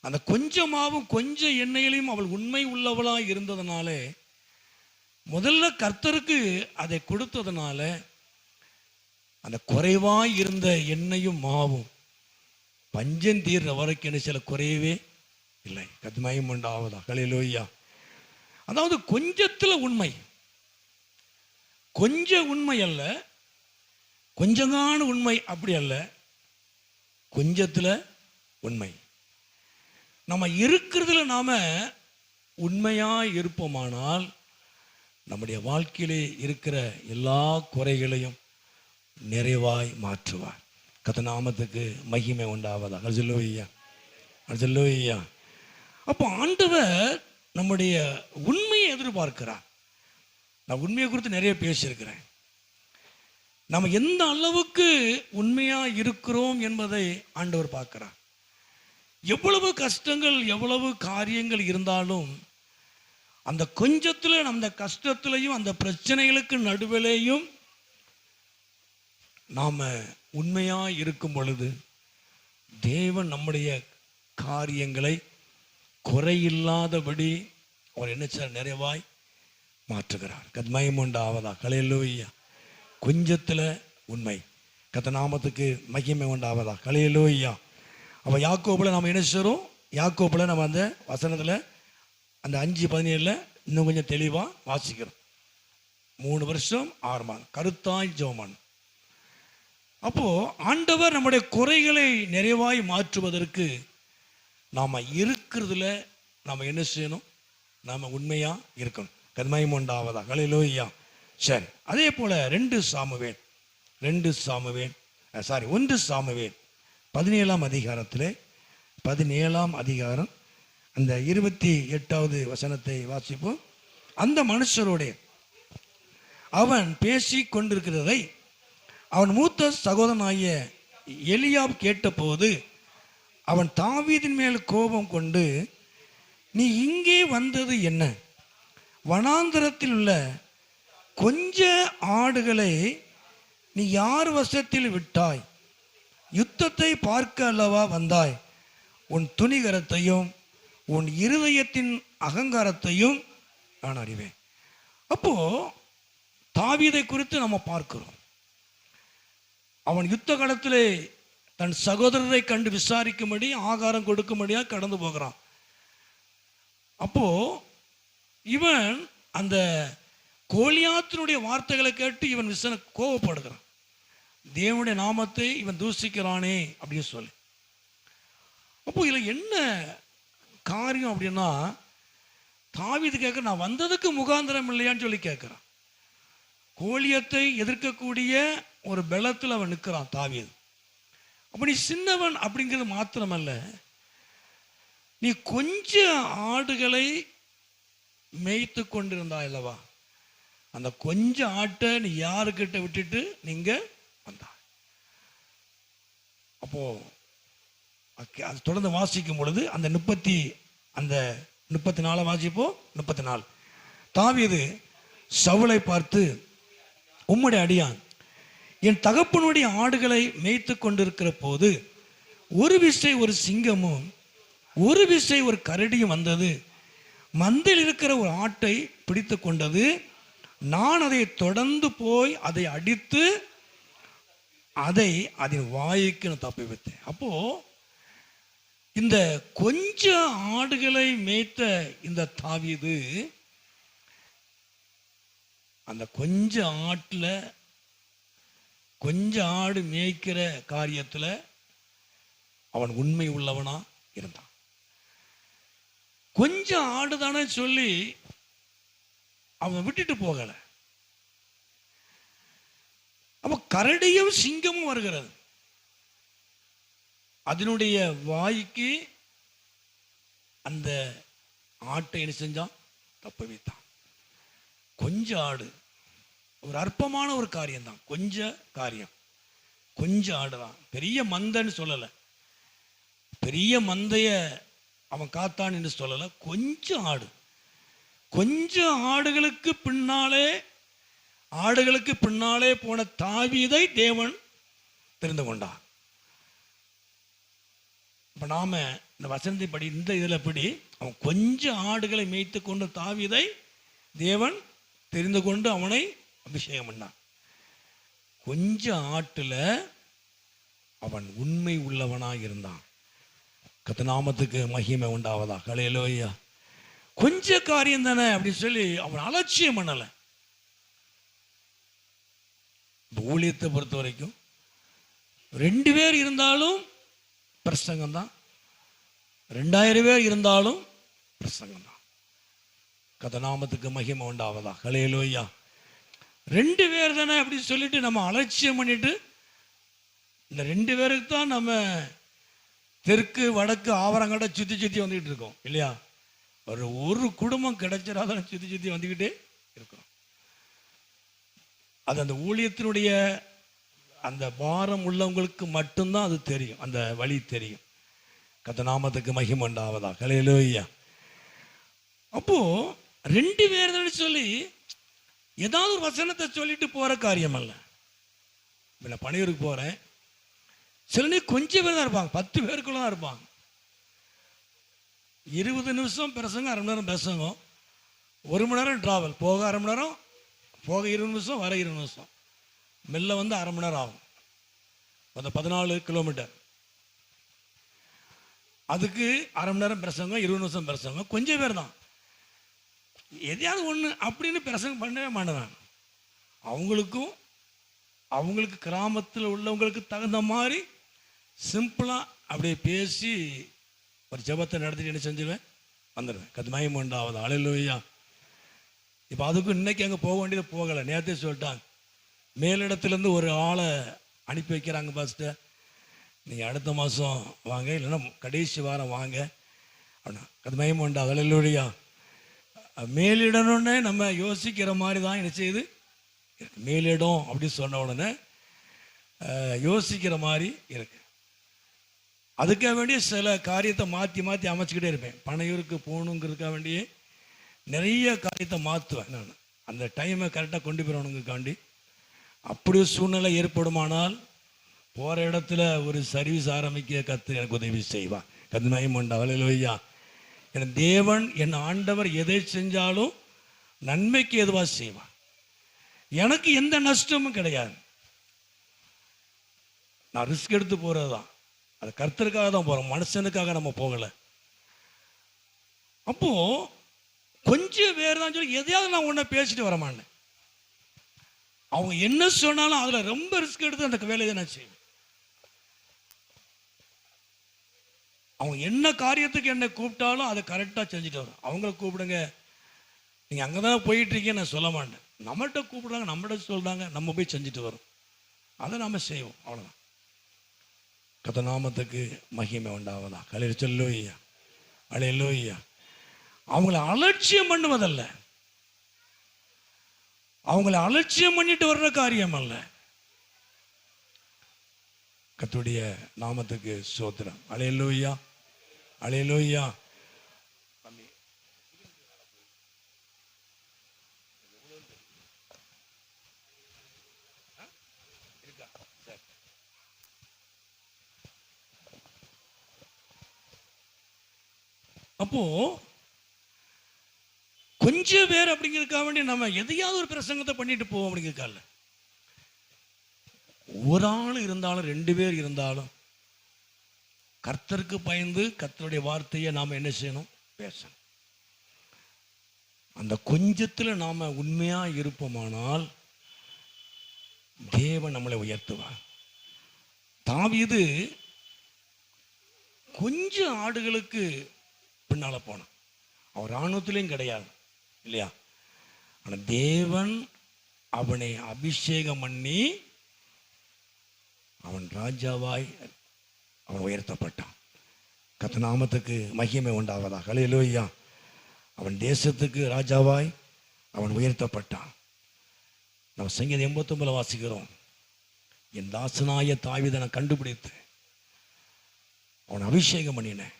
அந்த கொஞ்சம் மாவும் கொஞ்சம் எண்ணெயிலையும் அவள் உண்மை உள்ளவளாய் இருந்ததுனாலே, முதல்ல கர்த்தருக்கு அதை கொடுத்ததுனால அந்த குறைவாய் இருந்த எண்ணெயும் மாவும் பஞ்சம் தீர்ற வரைக்கும் என்ன சில குறையவே இல்லை. கத்மயம் உண்டாவதா. அல்லேலூயா. அதாவது கொஞ்சத்தில் உண்மை, கொஞ்சம் உண்மை அல்ல, கொஞ்சங்கான உண்மை அப்படி அல்ல, கொஞ்சத்தில் உண்மை. நம்ம இருக்கிறதுல நாம உண்மையாக இருப்போமானால் நம்முடைய வாழ்க்கையிலே இருக்கிற எல்லா குறைகளையும் நிறைவாய் மாற்றுவார். கர்த்தர் நாமத்துக்கு மகிமை உண்டாவதா. அல்லேலூயா. அல்லேலூயா. அப்போ ஆண்டவர் நம்முடைய உண்மையை எதிர்பார்க்கிறார். நான் உண்மையை குறித்து நிறைய பேசியிருக்கிறேன். நம்ம எந்த அளவுக்கு உண்மையாக இருக்கிறோம் என்பதை ஆண்டவர் பார்க்கிறார். எவ்வளவு கஷ்டங்கள் எவ்வளவு காரியங்கள் இருந்தாலும் அந்த கொஞ்சத்தில், அந்த கஷ்டத்திலையும், அந்த பிரச்சனைகளுக்கு நடுவிலேயும் நாம் உண்மையாக இருக்கும் பொழுது தேவன் நம்முடைய காரியங்களை குறையில்லாதபடி அவர் என்ன சார் நிறைவாய் மாற்றுகிறார். கத்மயம் உண்டாவதா. அல்லேலூயா. கொஞ்சத்தில் உண்மை. கர்த்தர் நாமத்துக்கு மகிமை உண்டாவதா. அல்லேலூயா. அப்போ யாக்கோபில் நாம் என்ன செய்கிறோம், யாக்கோப்பில் நம்ம அந்த வசனத்தில் அந்த 5:17 இன்னும் கொஞ்சம் தெளிவாக வாசிக்கிறோம். 3 வருஷம் 6 மாதம் கருத்தாய் ஜெபம். அப்போது ஆண்டவர் நம்முடைய குறைகளை நிறைவாய் மாற்றுவதற்கு நாம் இருக்கிறதுல நாம் என்ன செய்யணும்? நாம் உண்மையாக இருக்கணும். கர்மயம் உண்டாவதா? ஹல்லேலூயா. சரி, அதே போல் 1 சாமுவேல் 17ஆம் அதிகாரத்தில் 17ஆம் அதிகாரம் அந்த 28வது வசனத்தை வாசிப்போம். அந்த மனுஷரோட அவன் பேசி கொண்டிருக்கிறதை அவன் மூத்த சகோதரனாகிய எலியாப் கேட்டபோது அவன் தாவீதின் மேல் கோபம் கொண்டு, நீ இங்கே வந்தது என்ன? வனாந்தரத்தில் உள்ள கொஞ்ச ஆடுகளை நீ யார் வசத்தில் விட்டாய்? யுத்தத்தை பார்க்க அல்லவா வந்தாய்? உன் துணிகரத்தையும் உன் இருதயத்தின் அகங்காரத்தையும் நான் அறிவேன். அப்போ தாவீதை குறித்து நம்ம பார்க்கிறோம். அவன் யுத்த காலத்திலே தன் சகோதரரை கண்டு விசாரிக்கும்படி ஆகாரம் கொடுக்கும்படியாக கடந்து போகிறான். அப்போ இவன் அந்த கோலியாத்தினுடைய வார்த்தைகளை கேட்டு இவன் கோபப்படுகிறான். தேவனுடைய நாமத்தை இவன் தூசிக்கிறானே அப்படின்னு சொல்லி. அப்போ இதில் என்ன காரியம் அப்படின்னா, தாவீது கேட்க, நான் வந்ததுக்கு முகாந்திரம் இல்லையான்னு சொல்லி கேட்குறான். கோலியத்தை எதிர்க்கக்கூடிய ஒரு பலத்தில் அவன் நிற்கிறான் தாவீது. அப்படி சின்னவன் அப்படிங்கிறது மாத்திரமல்ல, நீ கொஞ்ச ஆடுகளை மேய்த்து கொண்டிருந்தாய் அல்லவா, அந்த கொஞ்ச ஆட்டை நீ யாருக்கிட்ட விட்டுட்டு நீங்க வந்தா. அப்போ அது தொடர்ந்து வாசிக்கும் பொழுது அந்த 34 வாசிப்போ. 34 தாவீது சவுலை பார்த்து, உம்முடைய அடியான் என் தகப்பனுடைய ஆடுகளை மேய்த்து கொண்டிருக்கிற போது ஒரு விசை ஒரு சிங்கமும் ஒரு விசை ஒரு கரடியும் வந்தது. மந்தையில் இருக்கிற ஒரு ஆட்டை பிடித்து கொண்டது. நான் அதை தொடர்ந்து போய் அதை அடித்து அதை அதன் வாய்க்கு நான் தப்பி வைத்தேன். அப்போ இந்த கொஞ்ச ஆடுகளை மேய்த்த இந்த தாவீது அந்த கொஞ்ச ஆட்டில் கொஞ்ச ஆடு மேய்க்கிற காரியத்தில் அவன் உண்மை உள்ளவனா இருந்தான். கொஞ்சம் ஆடு தானே சொல்லி அவன் விட்டுட்டு போகல. அப்ப கரடியும் சிங்கமும் வருகிறது. அதனுடைய வாய்க்கு அந்த ஆட்டை என்ன செஞ்சான்? தப்ப வைத்தான். கொஞ்ச ஆடு ஒரு அற்பமான ஒரு காரியம் தான். கொஞ்ச ஆடு தான். பெரிய மந்தைன்னு சொல்லலை, பெரிய மந்தைய அவன் காத்தான் என்று சொல்லலை. கொஞ்சம் ஆடு, கொஞ்சம் ஆடுகளுக்கு பின்னாலே போன தாவீதை தேவன் தெரிந்து கொண்டார். இப்போ நாம இந்த வசனத்தை படி இந்த இதில் படி அவன் கொஞ்சம் ஆடுகளை மேய்த்து கொண்டு தாவீதை தேவன் தெரிந்து கொண்டு அவனை அபிஷேகம் பண்ணான். கொஞ்சம் ஆட்டுல அவன் உண்மை உள்ளவனாக இருந்தான். கர்த்தநாமத்துக்கு மகிமை உண்டாவதா? ஹல்லேலூயா. கொஞ்ச காரியம் தானே அப்படின்னு சொல்லி அவன் அலட்சியம் பண்ணல. ஊழியத்தை பொறுத்த வரைக்கும் 2 பேர் இருந்தாலும் பிரசங்கம் தான், 2000 பேர் இருந்தாலும் பிரசங்கம் தான். கர்த்தநாமத்துக்கு மகிமை உண்டாவதா? ஹல்லேலூயா. 2 பேர் தானே அப்படின்னு சொல்லிட்டு நம்ம அலட்சியம் பண்ணிட்டு இந்த 2 பேருக்கு தான் நம்ம தெற்கு வடக்கு ஆவரங்கடை சுற்றி வந்துக்கிட்டு இருக்கோம் இல்லையா? ஒரு குடும்பம் கிடைச்சிடாத சுற்றி வந்துக்கிட்டே இருக்கிறோம். அது அந்த ஊழியத்தினுடைய அந்த பாரம் உள்ளவங்களுக்கு மட்டும்தான் அது தெரியும், அந்த வழி தெரியும். கர்த்தநாமத்துக்கு மகிமை உண்டாவதா? ஹல்லேலூயா. அப்போ 2 பேர் தான் சொல்லி ஏதாவது ஒரு வசனத்தை சொல்லிட்டு போற காரியம் அல்ல. நான் பணியூருக்கு போறேன், சில நேரம் கொஞ்சம் பேர் தான் இருப்பாங்க, 10 பேருக்குள்ள தான் இருப்பாங்க. 20 நிமிஷம் பிரசங்கம், 1/2 மணி நேரம் பிரசங்கம், 1 மணி நேரம் டிராவல், போக 1/2 மணி நேரம், போக 20 நிமிஷம், வர 20 நிமிஷம், மெல்ல வந்து 1/2 மணி நேரம் ஆகும். அந்த 14 கிலோமீட்டர். அதுக்கு அரை மணி நேரம் பிரசங்கம், 20 நிமிஷம் பிரசங்கம், கொஞ்சம் பேர் தான். எதையாவது ஒன்று அப்படின்னு பிரசங்கம் பண்ணவே மாட்டேன். அவங்களுக்கு கிராமத்தில் உள்ளவங்களுக்கு தகுந்த மாதிரி சிம்பிளாக அப்படியே பேசி ஒரு ஜெபத்தை நடத்திட்டு என்ன செஞ்சுருவேன், வந்துடுவேன். கர்த்தருக்கு உண்டாவது. அல்லேலூயா. இப்போ அதுக்கும் இன்னைக்கு அங்கே போக வேண்டியது போகலை. நேற்றே சொல்லிட்டாங்க, மேலிடத்துலேருந்து ஒரு ஆளை அனுப்பி வைக்கிறாங்க. ஃபஸ்ட்டு நீங்கள் அடுத்த மாதம் வாங்க, இல்லைன்னா கடைசி வாரம் வாங்க அப்படின்னா. கர்த்தருக்கு உண்டாவது. அல்லேலூயா. மேலிடணுன்னே நம்ம யோசிக்கிற மாதிரி தான் என்ன செய்யுது, மேலிடம் அப்படி சொன்ன உடனே யோசிக்கிற மாதிரி இருக்கு. அதுக்காக வேண்டிய சில காரியத்தை மாற்றி மாற்றி அமைச்சிக்கிட்டே இருப்பேன். பனையூருக்கு போகணுங்கிறதுக்காக வேண்டிய நிறைய காரியத்தை மாற்றுவேன் நான். அந்த டைமை கரெக்டாக கொண்டு போயிடணுங்காண்டி. அப்படி ஒரு சூழ்நிலை ஏற்படுமானால் போகிற இடத்துல ஒரு சர்வீஸ் ஆரம்பிக்க கர்த்தர் எனக்கு உதவி செய்வான். கர்த்தருக்கு உண்டாவது. அல்லேலூயா. என் தேவன், என் ஆண்டவர் எதை செஞ்சாலும் நன்மைக்கு எதுவாக செய்வான். எனக்கு எந்த நஷ்டமும் கிடையாது. நான் ரிஸ்க் எடுத்து போகிறது தான். அது கர்த்தருக்காக தான் போகிறோம், மனுஷனுக்காக நம்ம போகலை. அப்போ கொஞ்சம் பேர் தான் சொல்லி எதையாவது நான் ஒன்றை பேசிட்டு வரமாட்டேன். அவங்க என்ன சொன்னாலும் அதில் ரொம்ப ரிஸ்க் எடுத்து அந்த வேலையை நான் செய்வேன். அவங்க என்ன காரியத்துக்கு என்னை கூப்பிட்டாலும் அதை கரெக்டாக செஞ்சுட்டு வரும். அவங்கள கூப்பிடுங்க, நீங்கள் அங்கே தான் போயிட்டுருக்கீங்க நான் சொல்ல மாட்டேன். நம்மகிட்ட கூப்பிடுறாங்க, நம்மகிட்ட சொல்கிறாங்க, நம்ம போய் செஞ்சுட்டு வரோம். அதை நம்ம செய்வோம். அவ்வளோதான். கர்த்தர் நாமத்துக்கு மகிமை உண்டாவதா. அல்லேலூயா. அல்லேலூயா. அவங்கள அலட்சியம் பண்ணுவதல்ல, அவங்கள அலட்சியம் பண்ணிட்டு வர்ற காரியம் அல்ல. கர்த்தருடைய நாமத்துக்கு ஸ்தோத்திரம். அல்லேலூயா. அல்லேலூயா. அப்போ கொஞ்சம் பேர் அப்படிங்கிறதுக்காக வேண்டி நம்ம எதையாவது ஒரு பிரசங்கத்தை பண்ணிட்டு போவோம் அப்படிங்கிறதுக்கால. ஒரு ஆள் இருந்தாலும் 2 பேர் இருந்தாலும் கர்த்தருக்கு பயந்து கர்த்தருடைய வார்த்தையை நாம் என்ன செய்யணும், பேசணும். அந்த கொஞ்சத்தில் நாம் உண்மையாக இருப்போமானால் தேவன் நம்மளை உயர்த்துவார். தாவீது கொஞ்சம் ஆடுகளுக்கு பின்னால் போனான். அவன் இராணுவத்திலையும் கிடையாது இல்லையா. ஆனால் தேவன் அவனை அபிஷேகம் பண்ணி அவன் ராஜாவாய் அவன் உயர்த்தப்பட்டான். கர்த்தர் நாமத்துக்கு மகிமை உண்டாவதாக. அல்லேலூயா. அவன் தேசத்துக்கு ராஜாவாய் அவன் உயர்த்தப்பட்டான். நம்ம சங்கீதம் 89 வாசிக்கிறோம், என் தாசனாய தாவீதை கண்டுபிடித்து அவன் அபிஷேகம் பண்ணினேன்.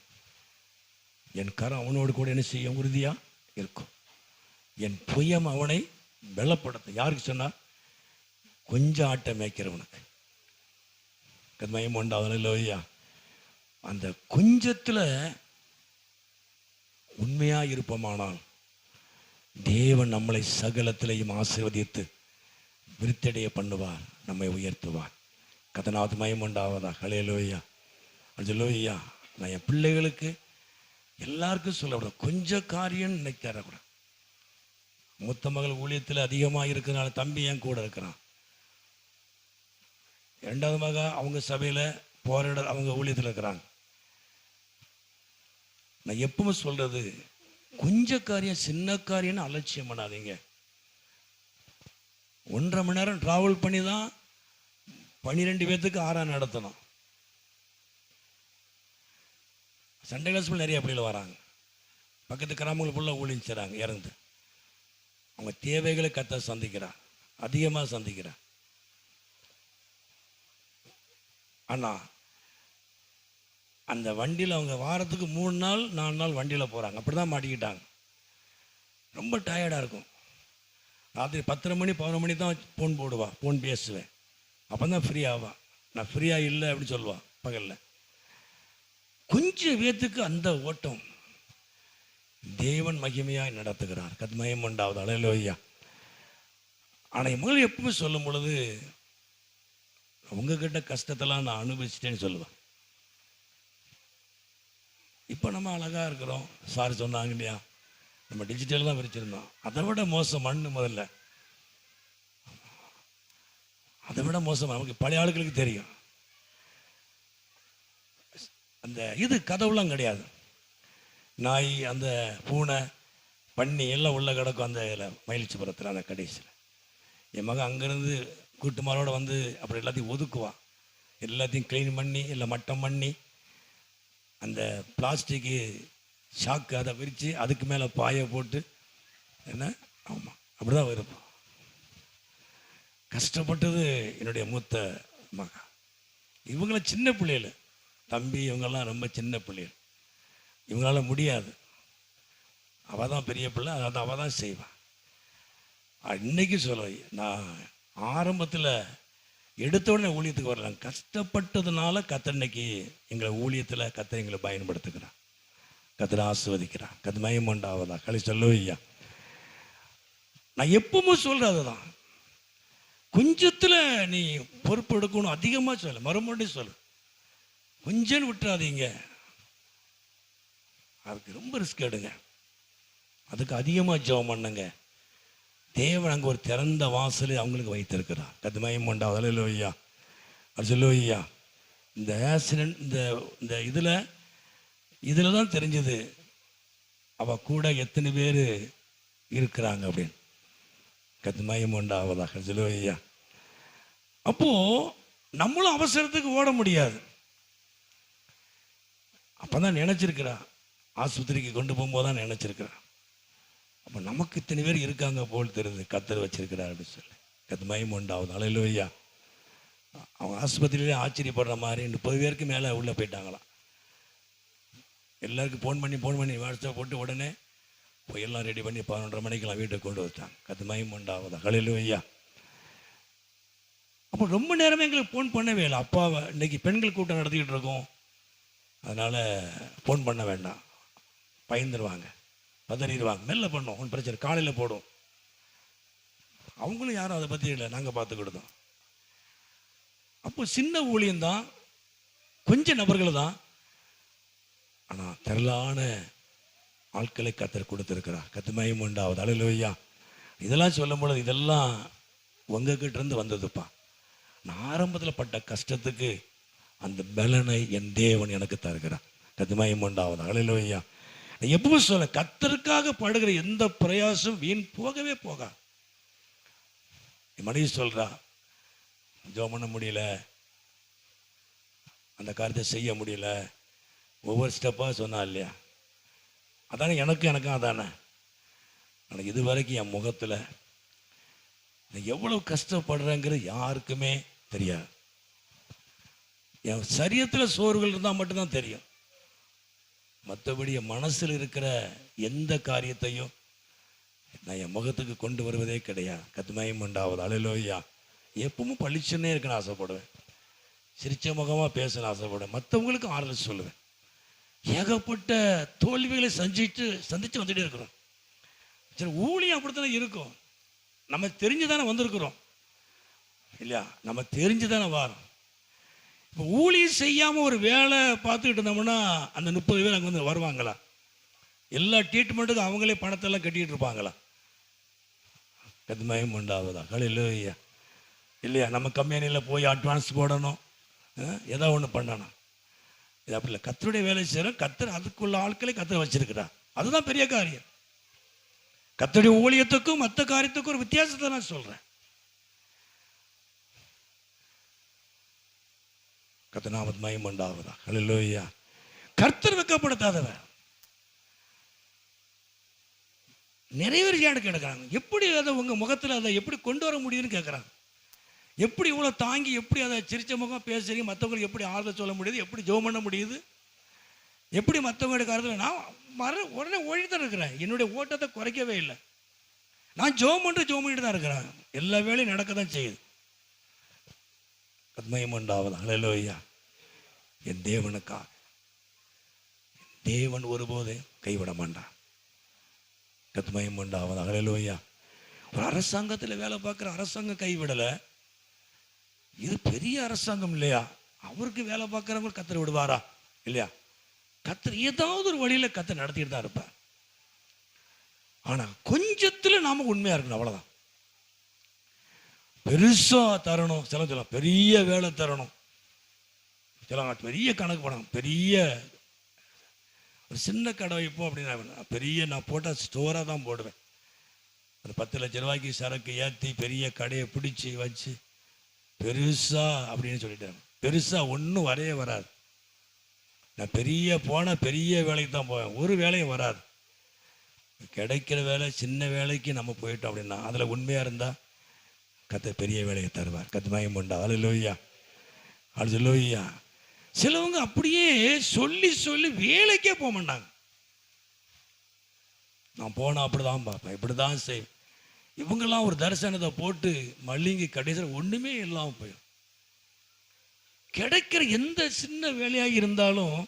என் கரம் அவனோடு கூட என்ன செய்யும், உறுதியா இருக்கும். என் புயம் அவனை பலப்படுத்த. யாருக்கு சொன்னார், கொஞ்சம் ஆட்டை மேய்க்கிறவனுக்கு. கர்த்தருக்கு உண்டாவது. அல்லேலூயா. அந்த கொஞ்சத்தில் உண்மையா இருப்போமானால் தேவன் நம்மளை சகலத்திலையும் ஆசீர்வதித்து விருத்தடைய பண்ணுவார், நம்மை உயர்த்துவார். கர்த்தருக்கு மகிமை உண்டாவதாக. அல்லேலூயா. அல்லேலூயா. நான் என் பிள்ளைகளுக்கு எல்லாருக்கும் சொல்லக்கூடாது, கொஞ்சம் காரியம் இன்னைக்கு தரக்கூடாது. மூத்த மகள் ஊழியத்தில் அதிகமாக இருக்கிறனால தம்பி என் கூட இருக்கிறான். 2வது மக அவங்க சபையில் போராட அவங்க ஊழியத்தில் இருக்கிறாங்க. நான் எப்பவுமே சொல்றது, கொஞ்ச காரியம் சின்ன காரியம்னு அலட்சியம் பண்ணாதீங்க. 1.5 மணி நேரம் டிராவல் பண்ணி தான் 12 பேர்த்துக்கு ஆராதனை நடத்தணும். சண்டே கிளாஸ் நிறைய அப்படியில் வராங்க. பக்கத்து கிராமங்கள் ஃபுல்லாக ஊழியம் செய்கிறாங்க. இறந்து அவங்க தேவைகளை கர்த்தர் சந்திக்கிறார், அதிகமாக சந்திக்கிறார். ஆனால் அந்த வண்டியில் அவங்க வாரத்துக்கு 3 நாள் 4 நாள் வண்டியில் போகிறாங்க. அப்படி தான் மாட்டிக்கிட்டாங்க. ரொம்ப டயர்டாக இருக்கும். ராத்திரி 10:30 மணி 11 மணி தான் ஃபோன் போடுவா, ஃபோன் பேசுவேன். அப்போ தான் ஃப்ரீ ஆவா. நான் ஃப்ரீயாக இல்லை அப்படின்னு சொல்லுவாள் பகலில். கொஞ்சம் பேத்துக்கு அந்த ஓட்டம் தேவன் மகிமையாய் நடத்துகிறார். கர்த்தருக்கு உண்டாவது. அல்லேலூயா. ஆனால் என் மகள் எப்பவுமே சொல்லும் பொழுது, உங்ககிட்ட கஷ்டத்தெல்லாம் நான் அனுபவிச்சிட்டேன்னு சொல்லுவேன். இப்போ நம்ம அழகாக இருக்கிறோம். சார் சொன்னாங்க இல்லையா, நம்ம டிஜிட்டல் தான் விரிச்சிருந்தோம். அதை விட மோசம் மண். முதல்ல அதை விட மோசம் நமக்கு பழைய ஆளுகளுக்கு தெரியும். அந்த இது கதவுலாம் கிடையாது. நாய், அந்த பூனை, பன்னி எல்லாம் உள்ள கிடக்கும். அந்த இதில் மயில்ச்சிபுரத்தில் அந்த கடைசியில் என் மகன் அங்கேருந்து கூட்டுமாரோட வந்து அப்படி எல்லாத்தையும் ஒதுக்குவான். எல்லாத்தையும் க்ளீன் பண்ணி இல்லை மட்டம் பண்ணி அந்த பிளாஸ்டிக்கு ஷாக்கு அதை விரித்து அதுக்கு மேலே பாயை போட்டு என்ன, ஆமாம் அப்படி தான் இருப்போம். கஷ்டப்பட்டது என்னுடைய மூத்த மகன். இவங்களாம் சின்ன பிள்ளைகள், தம்பி இவங்கெல்லாம் ரொம்ப சின்ன பிள்ளைகள். இவங்களால முடியாது. அவள் தான் பெரிய பிள்ளை, அதை அவள் தான் செய்வான். இன்னைக்கு சொல்ல, நான் ஆரம்பத்தில் எடுத்த உடனே ஊழியத்துக்கு வரலாம். கஷ்டப்பட்டதுனால கர்த்தர் இன்னைக்கு எங்களை ஊழியத்தில் கர்த்தர் எங்களை பயன்படுத்துக்கிறான். கர்த்தர் ஆசீர்வதிக்கிறான். கர்த்தர் மகிமை உண்டாவதா. களி சொல்லுவையா. நான் எப்பவுமே சொல்கிறது தான், கொஞ்சத்தில் நீ பொறுப்பு எடுக்கணும். அதிகமாக சொல்ல, மறுபடியும் சொல்லு, கொஞ்சம் விட்டுறாதீங்க. அதுக்கு ரொம்ப ரிஸ்க் எடுங்க. அதுக்கு அதிகமாக ஜெபம் பண்ணுங்க. தேவன் அங்கே ஒரு திறந்த வாசல் அவங்களுக்கு வைத்திருக்கிறார். கர்த்தர் மகிமை உண்டாவதா. அல்லேலூயா. அது சொல்லுவையா. இந்த ஆக்சிடென்ட் இந்த இதில் தான் தெரிஞ்சது அவள் கூட எத்தனை பேர் இருக்கிறாங்க அப்படின்னு. கர்த்தர் மகிமை உண்டாவதாக. சொல்லுவையா. அப்போது நம்மளும் அவசரத்துக்கு ஓட முடியாது. அப்போ தான் நினச்சிருக்கிறா, ஆஸ்பத்திரிக்கு கொண்டு போகும்போது தான் நினச்சிருக்கிறா, அப்போ நமக்கு இத்தனை பேர் இருக்காங்க போல் தெரியுது, கர்த்தர் வச்சிருக்கிறார் அப்படின்னு சொல்லி. கர்த்தர் மகிமை உண்டாவது. அல்லேலூயா. அவங்க ஆஸ்பத்திரியிலே ஆச்சரியப்படுற மாதிரி 30 பேருக்கு மேலே உள்ளே போயிட்டாங்களாம். எல்லாருக்கும் ஃபோன் பண்ணி வாட்ஸ்அப் போட்டு உடனே போய் எல்லாம் ரெடி பண்ணி 11:30 மணிக்கெல்லாம் வீட்டுக்கு கொண்டு வந்துட்டாங்க. கர்த்தர் மகிமை உண்டாவதா. அல்லேலூயா. அப்போ ரொம்ப நேரமே எங்களுக்கு ஃபோன் பண்ணவே இல்லை. அப்பாவை இன்னைக்கு பெண்கள் கூட்டம் நடத்திக்கிட்டு இருக்கோம், அதனால் ஃபோன் பண்ண வேண்டாம், பயந்துருவாங்க, பதறிடுவாங்க, மெல்ல பண்ணோம், ஒன்றும் பிரச்சனை, காலையில் போடும். அவங்களும் யாரும் அதை பற்றி இல்லை, நாங்கள் பார்த்துக்கிட்டோம். அப்போ சின்ன ஊழியம்தான், கொஞ்சம் நபர்கள் தான், ஆனால் திரளான ஆட்களை கர்த்தர் கொடுத்துருக்கிறார். கர்த்தர் மகிமை உண்டாவது. அல்லேலூயா. இதெல்லாம் சொல்லும் பொழுது இதெல்லாம் உங்ககிட்ட இருந்து வந்ததுப்பா. நான் ஆரம்பத்தில் பட்ட கஷ்டத்துக்கு அந்த பலனை என் தேவன் எனக்கு தருகிறார். கர்த்தர் மகிமை உண்டாவது. அல்லேலூயா. எப்பவும் சொல்ல, கர்த்தருக்காக படுகிற எந்த பிரயாசம் வீண் போகவே போகா. என் மனைவி சொல்றா, ஜெபம் பண்ண முடியல, அந்த காரியத்தை செய்ய முடியல, ஒவ்வொரு ஸ்டெப்பாக சொன்னா இல்லையா, அதானே எனக்கும் அதானே. எனக்கு இது வரைக்கும் என் முகத்தில் எவ்வளவு கஷ்டப்படுறேங்கிறது யாருக்குமே தெரியாது. என் சரீரத்தில் சோர்வுகள் இருந்தால் மட்டும்தான் தெரியும். மற்றபடி என் மனசில் இருக்கிற எந்த காரியத்தையும் நான் என் முகத்துக்கு கொண்டு வருவதே கிடையாது. கர்த்தர் மகிமை உண்டாவது. அல்லேலூயா. எப்பவும் பளிச்சுன்னே இருக்குன்னு ஆசைப்படுவேன், சிரிச்ச முகமாக பேசணும்னு ஆசைப்படுவேன், மற்றவங்களுக்கு ஆறுதல் சொல்லுவேன். ஏகப்பட்ட தோல்விகளை சந்திச்சு வந்துட்டே இருக்கிறோம். சரி, ஊழியம் அப்படித்தானே இருக்கும். நம்ம தெரிஞ்சு தானே வந்திருக்கிறோம் இல்லையா, நம்ம தெரிஞ்சு தானே வரோம். இப்போ ஊழியம் செய்யாமல் ஒரு வேலை பார்த்துக்கிட்டு இருந்தோம்னா அந்த 30 பேர் அங்கே வந்து வருவாங்களா? எல்லா ட்ரீட்மெண்ட்டுக்கும் அவங்களே பணத்தெல்லாம் கட்டிக்கிட்டு இருப்பாங்களா? கர்த்தர் மகிமை உண்டாவதா. அல்லேலூயா. இல்லையா, நம்ம கம்பெனியில் போய் அட்வான்ஸ் போடணும், ஏதோ ஒன்று பண்ணணும். இது அப்படி இல்லை. கர்த்தருடைய வேலை செய்கிறோம், கர்த்தர் அதுக்குள்ள ஆட்களை கர்த்தர் வச்சிருக்கிறார். அதுதான் பெரிய காரியம். கர்த்தருடைய ஊழியத்துக்கும் மற்ற காரியத்துக்கும் ஒரு வித்தியாசத்தை நான் சொல்கிறேன். கர்த்தர் நாமத்துக்கு மகிமை உண்டாவதா. அல்லேலூயா. கர்த்தர் வெட்கப்படுத்தாதவர். நிறைய பேர் கேட்குறாங்க, எப்படி அதை உங்கள் முகத்தில் அதை எப்படி கொண்டு வர முடியும்னு கேட்குறாங்க. எப்படி இவ்வளோ தாங்கி, எப்படி அதை சிரிச்ச முகம் பேசுறீங்க, மற்றவங்களுக்கு எப்படி ஆறுதல் சொல்ல முடியுது, எப்படி ஜெபம் பண்ண முடியுது, எப்படி மற்றவங்களுடைய காரணத்தில் நான் உடனே ஓடிட்டு தான் இருக்கிறேன். என்னுடைய ஓட்டத்தை குறைக்கவே இல்லை. நான் ஜெபம் பண்ணிட்டு தான் இருக்கிறேன். எல்லா வேலையும் நடக்க தான் செய்யுது. கர்த்தர் மகிமை உண்டாவதா. அல்லேலூயா. என் தேவனுக்கா, தேவன் ஒருபோது கைவிட மாட்டான். கர்த்தர் மகிமை உண்டாவதா. அல்லேலூயா. ஒரு அரசாங்கத்தில் வேலை பார்க்குற அரசாங்கம் கைவிடலை, இது பெரிய அரசாங்கம் இல்லையா, அவருக்கு வேலை பார்க்குறவங்க கர்த்தர் விடுவாரா? இல்லையா, கத்தர் ஏதாவது ஒரு வழியில் கத்தர் நடத்திட்டு தான் இருப்பார். ஆனால் கொஞ்சத்தில் நாம் உண்மையாக இருக்கணும், அவ்வளோதான். பெருசாக தரணும், சில பெரிய வேலை தரணும், சில பெரிய கணக்கு பணம், பெரிய ஒரு சின்ன கடை வைப்போம் அப்படின்னா பெரிய நான் போட்டால் ஸ்டோராக தான் போடுவேன். ஒரு 10 லட்ச ரூபாய்க்கு சரக்கு ஏற்றி பெரிய கடையை பிடிச்சி வச்சு பெருசா அப்படின்னு சொல்லிட்டாங்க. பெருசாக ஒன்றும் வரையே வராது. நான் போனால் பெரிய வேலைக்கு தான் போவேன், ஒரு வேலையும் வராது. கிடைக்கிற வேலை சின்ன வேலைக்கு நம்ம போயிட்டோம் அப்படின்னா அதில் உண்மையாக இருந்தால் கர்த்தர் பெரிய வேலையை தருவார். கர்த்தர் மகிமை உண்டா. அல்லேலூயா, அல்லேலூயா. சிலவங்க அப்படியே சொல்லி சொல்லி வேலைக்கே போக மாட்டாங்க. நான் போனால் அப்படி தான் பார்ப்பேன், இப்படி தான் செய்வேன். இவங்கெல்லாம் ஒரு தரிசனத்தை போட்டு மல்லிங்கி கடைசியில் ஒன்றுமே இல்லாமல் போயிடும். கிடைக்கிற எந்த சின்ன வேலையாக இருந்தாலும்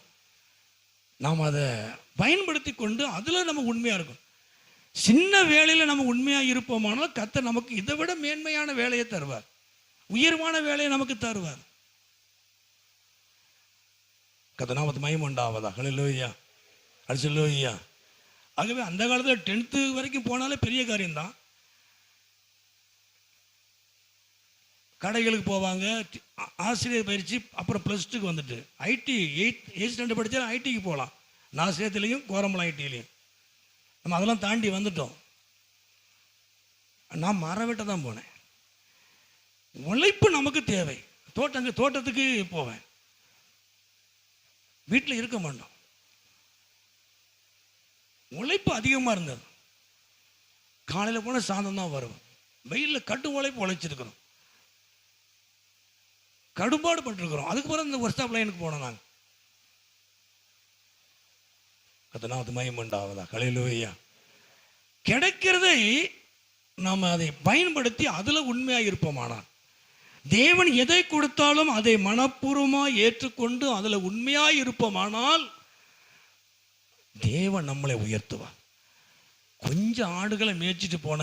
நாம் அதை பயன்படுத்தி கொண்டு அதில் நம்ம உண்மையாக இருக்கும். சின்ன வேலையில் நம்ம உண்மையாக இருப்போமானால் கர்த்தர் நமக்கு இதை விட மேன்மையான வேலையை தருவார், உயர்வான வேலையை நமக்கு தருவார். கர்த்தர் நாமத்துக்கு மகிமை உண்டாவதா. அல்லேலூயா, அல்லேலூயா. ஆகவே அந்த காலத்தில் 10th வரைக்கும் போனாலே பெரிய காரியம்தான். கடைகளுக்கு போவாங்க, ஆசிரியர் பயிற்சி, அப்புறம் +2க்கு வந்துட்டு ஐடி 8th ஸ்டாண்டர்ட் படித்தா ஐடிக்கு போகலாம். நான் சேத்துலேயும் கோரமலை ஐடிலையும் நம்ம அதெல்லாம் தாண்டி வந்துட்டோம். நான் மரவெட்ட தான் போனேன். உழைப்பு நமக்கு தேவை. தோட்டத்துக்கு போவேன், வீட்டில் இருக்க மாட்டோம். உழைப்பு அதிகமாக இருந்தது. காலையில் போனால் சாயந்தரம் தான் வருவோம். வெயிலில் கடும் உழைப்பு உழைச்சிருக்கிறோம், கடும்பாடு பட்டிருக்கிறோம். அதுக்கு பிறகு இந்த ஒர்க் ஷாப் லைனுக்கு போனோம் நாங்கள். கர்த்தர் மகிமை உண்டாவதா. அல்லேலூயா. கிடைக்கிறதை நாம் அதை பயன்படுத்தி அதில் உண்மையாக இருப்போமானால், தேவன் எதை கொடுத்தாலும் அதை மனப்பூர்வமாக ஏற்றுக்கொண்டு அதில் உண்மையாக இருப்போமானால் தேவன் நம்மளை உயர்த்துவார். கொஞ்சம் ஆடுகளை மேய்ச்சிட்டு போன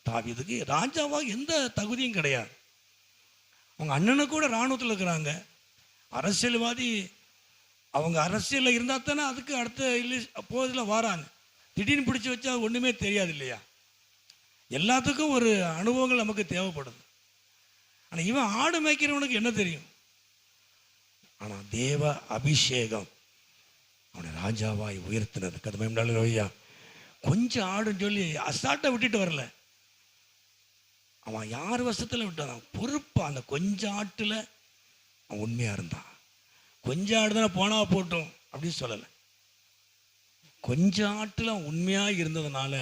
தாவீதுக்கு ராஜாவாக எந்த தகுதியும் கிடையாது. அவங்க அண்ணனு கூட இராணுவத்தில் இருக்கிறாங்க, அரசியல்வாதி. அவங்க அரசியலில் இருந்தால் தானே அதுக்கு அடுத்த போதில் வராங்க. திடீர்னு பிடிச்சி வச்சா ஒன்றுமே தெரியாது இல்லையா? எல்லாத்துக்கும் ஒரு அனுபவங்கள் நமக்கு தேவைப்படுது. ஆனால் இவன் ஆடு மேய்க்கிறவனுக்கு என்ன தெரியும்? ஆனால் தேவ அபிஷேகம் அவனை ராஜாவாய் உயர்த்தினது. கதமையா கொஞ்சம் ஆடுன்னு சொல்லி அசால்ட்டை விட்டுட்டு வரல. அவன் யார் வருஷத்தில் விட்டான்? பொறுப்பாக அந்த கொஞ்சம் ஆட்டில் அவன் உண்மையாக இருந்தான். கொஞ்சம் ஆடு தானே போனா போட்டோம் அப்படின்னு சொல்லலை. கொஞ்சம் ஆட்டில் அவன் உண்மையாக இருந்ததுனால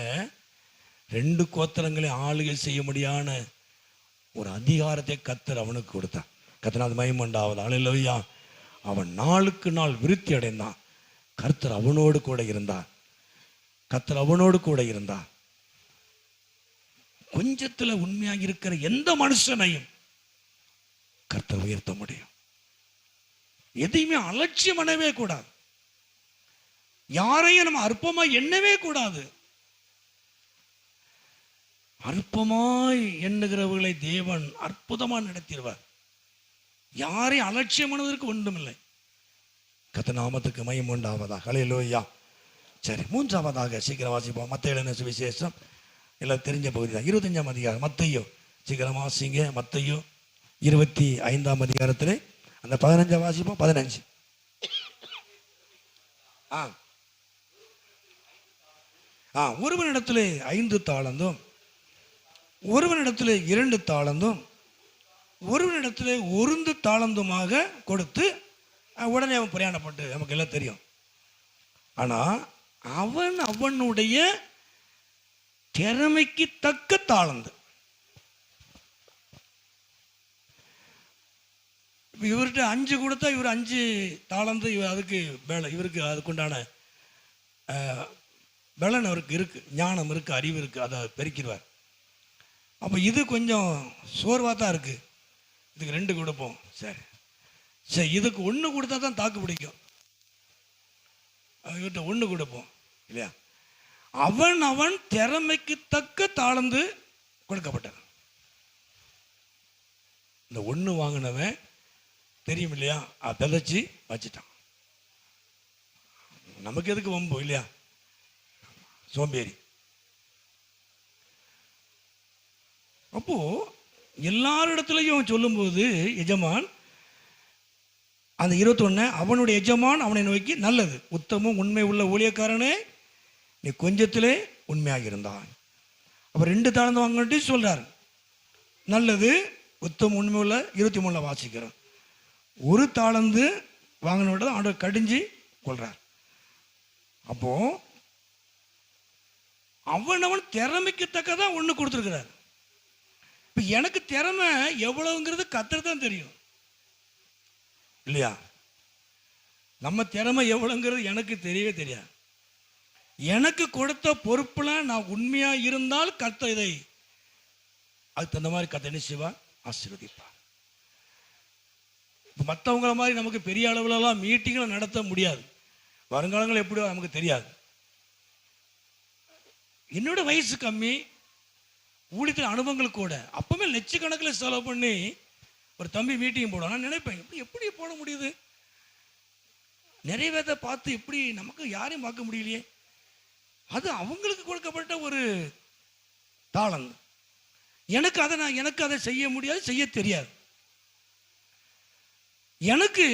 2 கோத்திரங்களையும் ஆளுகை செய்ய முடியாத ஒரு அதிகாரத்தை கர்த்தர் அவனுக்கு கொடுத்தான். கர்த்தர் மகிமை உண்டாவதா. அல்லேலூயா. அவன் நாளுக்கு நாள் விருத்தி அடைந்தான். கர்த்தர் அவனோடு கூட இருந்தார். கர்த்தர் அவனோடு கூட இருந்தார். கொஞ்சத்தில் உண்மையாக இருக்கிற எந்த மனுஷனையும் கர்த்தர் உயர்த்த முடியும். எதையுமே அலட்சியம் பண்ணவே கூடாது. யாரையும் நம்ம அற்பமா எண்ணவே கூடாது. அற்பமாய் எண்ணுகிறவர்களை தேவன் அற்புதமாக நடத்திடுவார். யாரையும் அலட்சியம் பண்ணுவதற்கு ஒன்றுமில்லை. கர்த்தர் நாமத்துக்கு மகிமை உண்டாவதாக. அல்லேலூயா. சரி, 3ஆவதாக சீக்கிரம் வாசிப்போம். மத்தேயு எழுதின சுவிசேஷம் எல்லாம் தெரிஞ்ச பகுதி தான். 25ஆம் அதிகாரம் மத்தேயு. சீக்கிரம் வாசிங்க. மத்தேயு 25ஆம் அதிகாரத்தில் அந்த 15 வாசிப்போம். 15. ஒருவனிடத்தில் 5 தாளந்தும், ஒருவனிடத்தில் 2 தாளந்தும், ஒருவனிடத்தில் 1 தாளந்துமாக கொடுத்து உடனே அவன் பிரயாணப்பட்டு, நமக்கு எல்லாம் தெரியும். ஆனால் அவனுடைய திறமைக்கு தக்க தாளந்து. இவர்கிட்ட 5 கொடுத்தா இவர் 5 தாளந்து, அதுக்கு இவருக்கு அதுக்குண்டான பலன் அவருக்கு இருக்கு, ஞானம் இருக்கு, அறிவு இருக்கு, அதை பெருக்கிடுவார். அப்போ இது கொஞ்சம் சோர்வாக தான் இருக்கு, இதுக்கு 2 கொடுப்போம். சரி சரி, இதுக்கு 1 கொடுத்தா தான் தாக்கு பிடிக்கும், இவர்கிட்ட 1 கொடுப்போம் இல்லையா? அவன் திறமைக்கு தக்க தாளந்து கொடுக்கப்பட்டான். இந்த 1 வாங்கினவன் தெரியும் இல்லையா, விதைச்சி வச்சுட்டான். நமக்கு எதுக்கு வம்பு இல்லையா, சோம்பேறி. அப்போ எல்லாரிடத்துலையும் சொல்லும்போது எஜமான் அந்த 21 அவனுடைய எஜமான் அவனை நோக்கி, நல்லது உத்தமும் உண்மை உள்ள ஊழியக்காரனே, நீ கொஞ்சத்திலே உண்மையாக இருந்தான். அப்போ 2 தாளந்து வாங்கிட்டு சொல்றார், நல்லது உத்தம் உண்மை உள்ள 23 வாசிக்கிறோம். 1 தாளந்து வாங்கினோட ஆண்டவர் கடிஞ்சு கொள்றார். அப்போ அவன் திறமைக்கு தக்கதான் ஒன்று கொடுத்துருக்கிறார். இப்போ எனக்கு திறமை எவ்வளவுங்கிறது கர்த்தருக்கு தான் தெரியும் இல்லையா. நம்ம திறமை எவ்வளோங்கிறது எனக்கு தெரியவே தெரியாது. எனக்கு கொடுத்த பொறுப்புல நான் உண்மையா இருந்தால் கர்த்தர் இதை அதுக்கு தகுந்த மாதிரி கர்த்தர் என்ன செய்வார், ஆசீர்வதிப்பார். இப்போ மற்றவங்கள மாதிரி நமக்கு பெரிய அளவுலலாம் மீட்டிங்களை நடத்த முடியாது. வருங்காலங்கள் எப்படியோ நமக்கு தெரியாது. என்னோட வயசு கம்மி, ஊழியத்தில் அனுபவங்கள் கூட. அப்பவுமே லட்சக்கணக்கில் செலவு பண்ணி ஒரு தம்பி மீட்டிங் போடுவோம். நான் நினைப்பேன், எப்படி போட முடியுது, நிறைய பேரை பார்த்து எப்படி நமக்கு யாரையும் பார்க்க முடியலையே. அது அவங்களுக்கு கொடுக்கப்பட்ட ஒரு தாளம். எனக்கு அதை செய்ய முடியாது, செய்ய தெரியாது. எனக்கு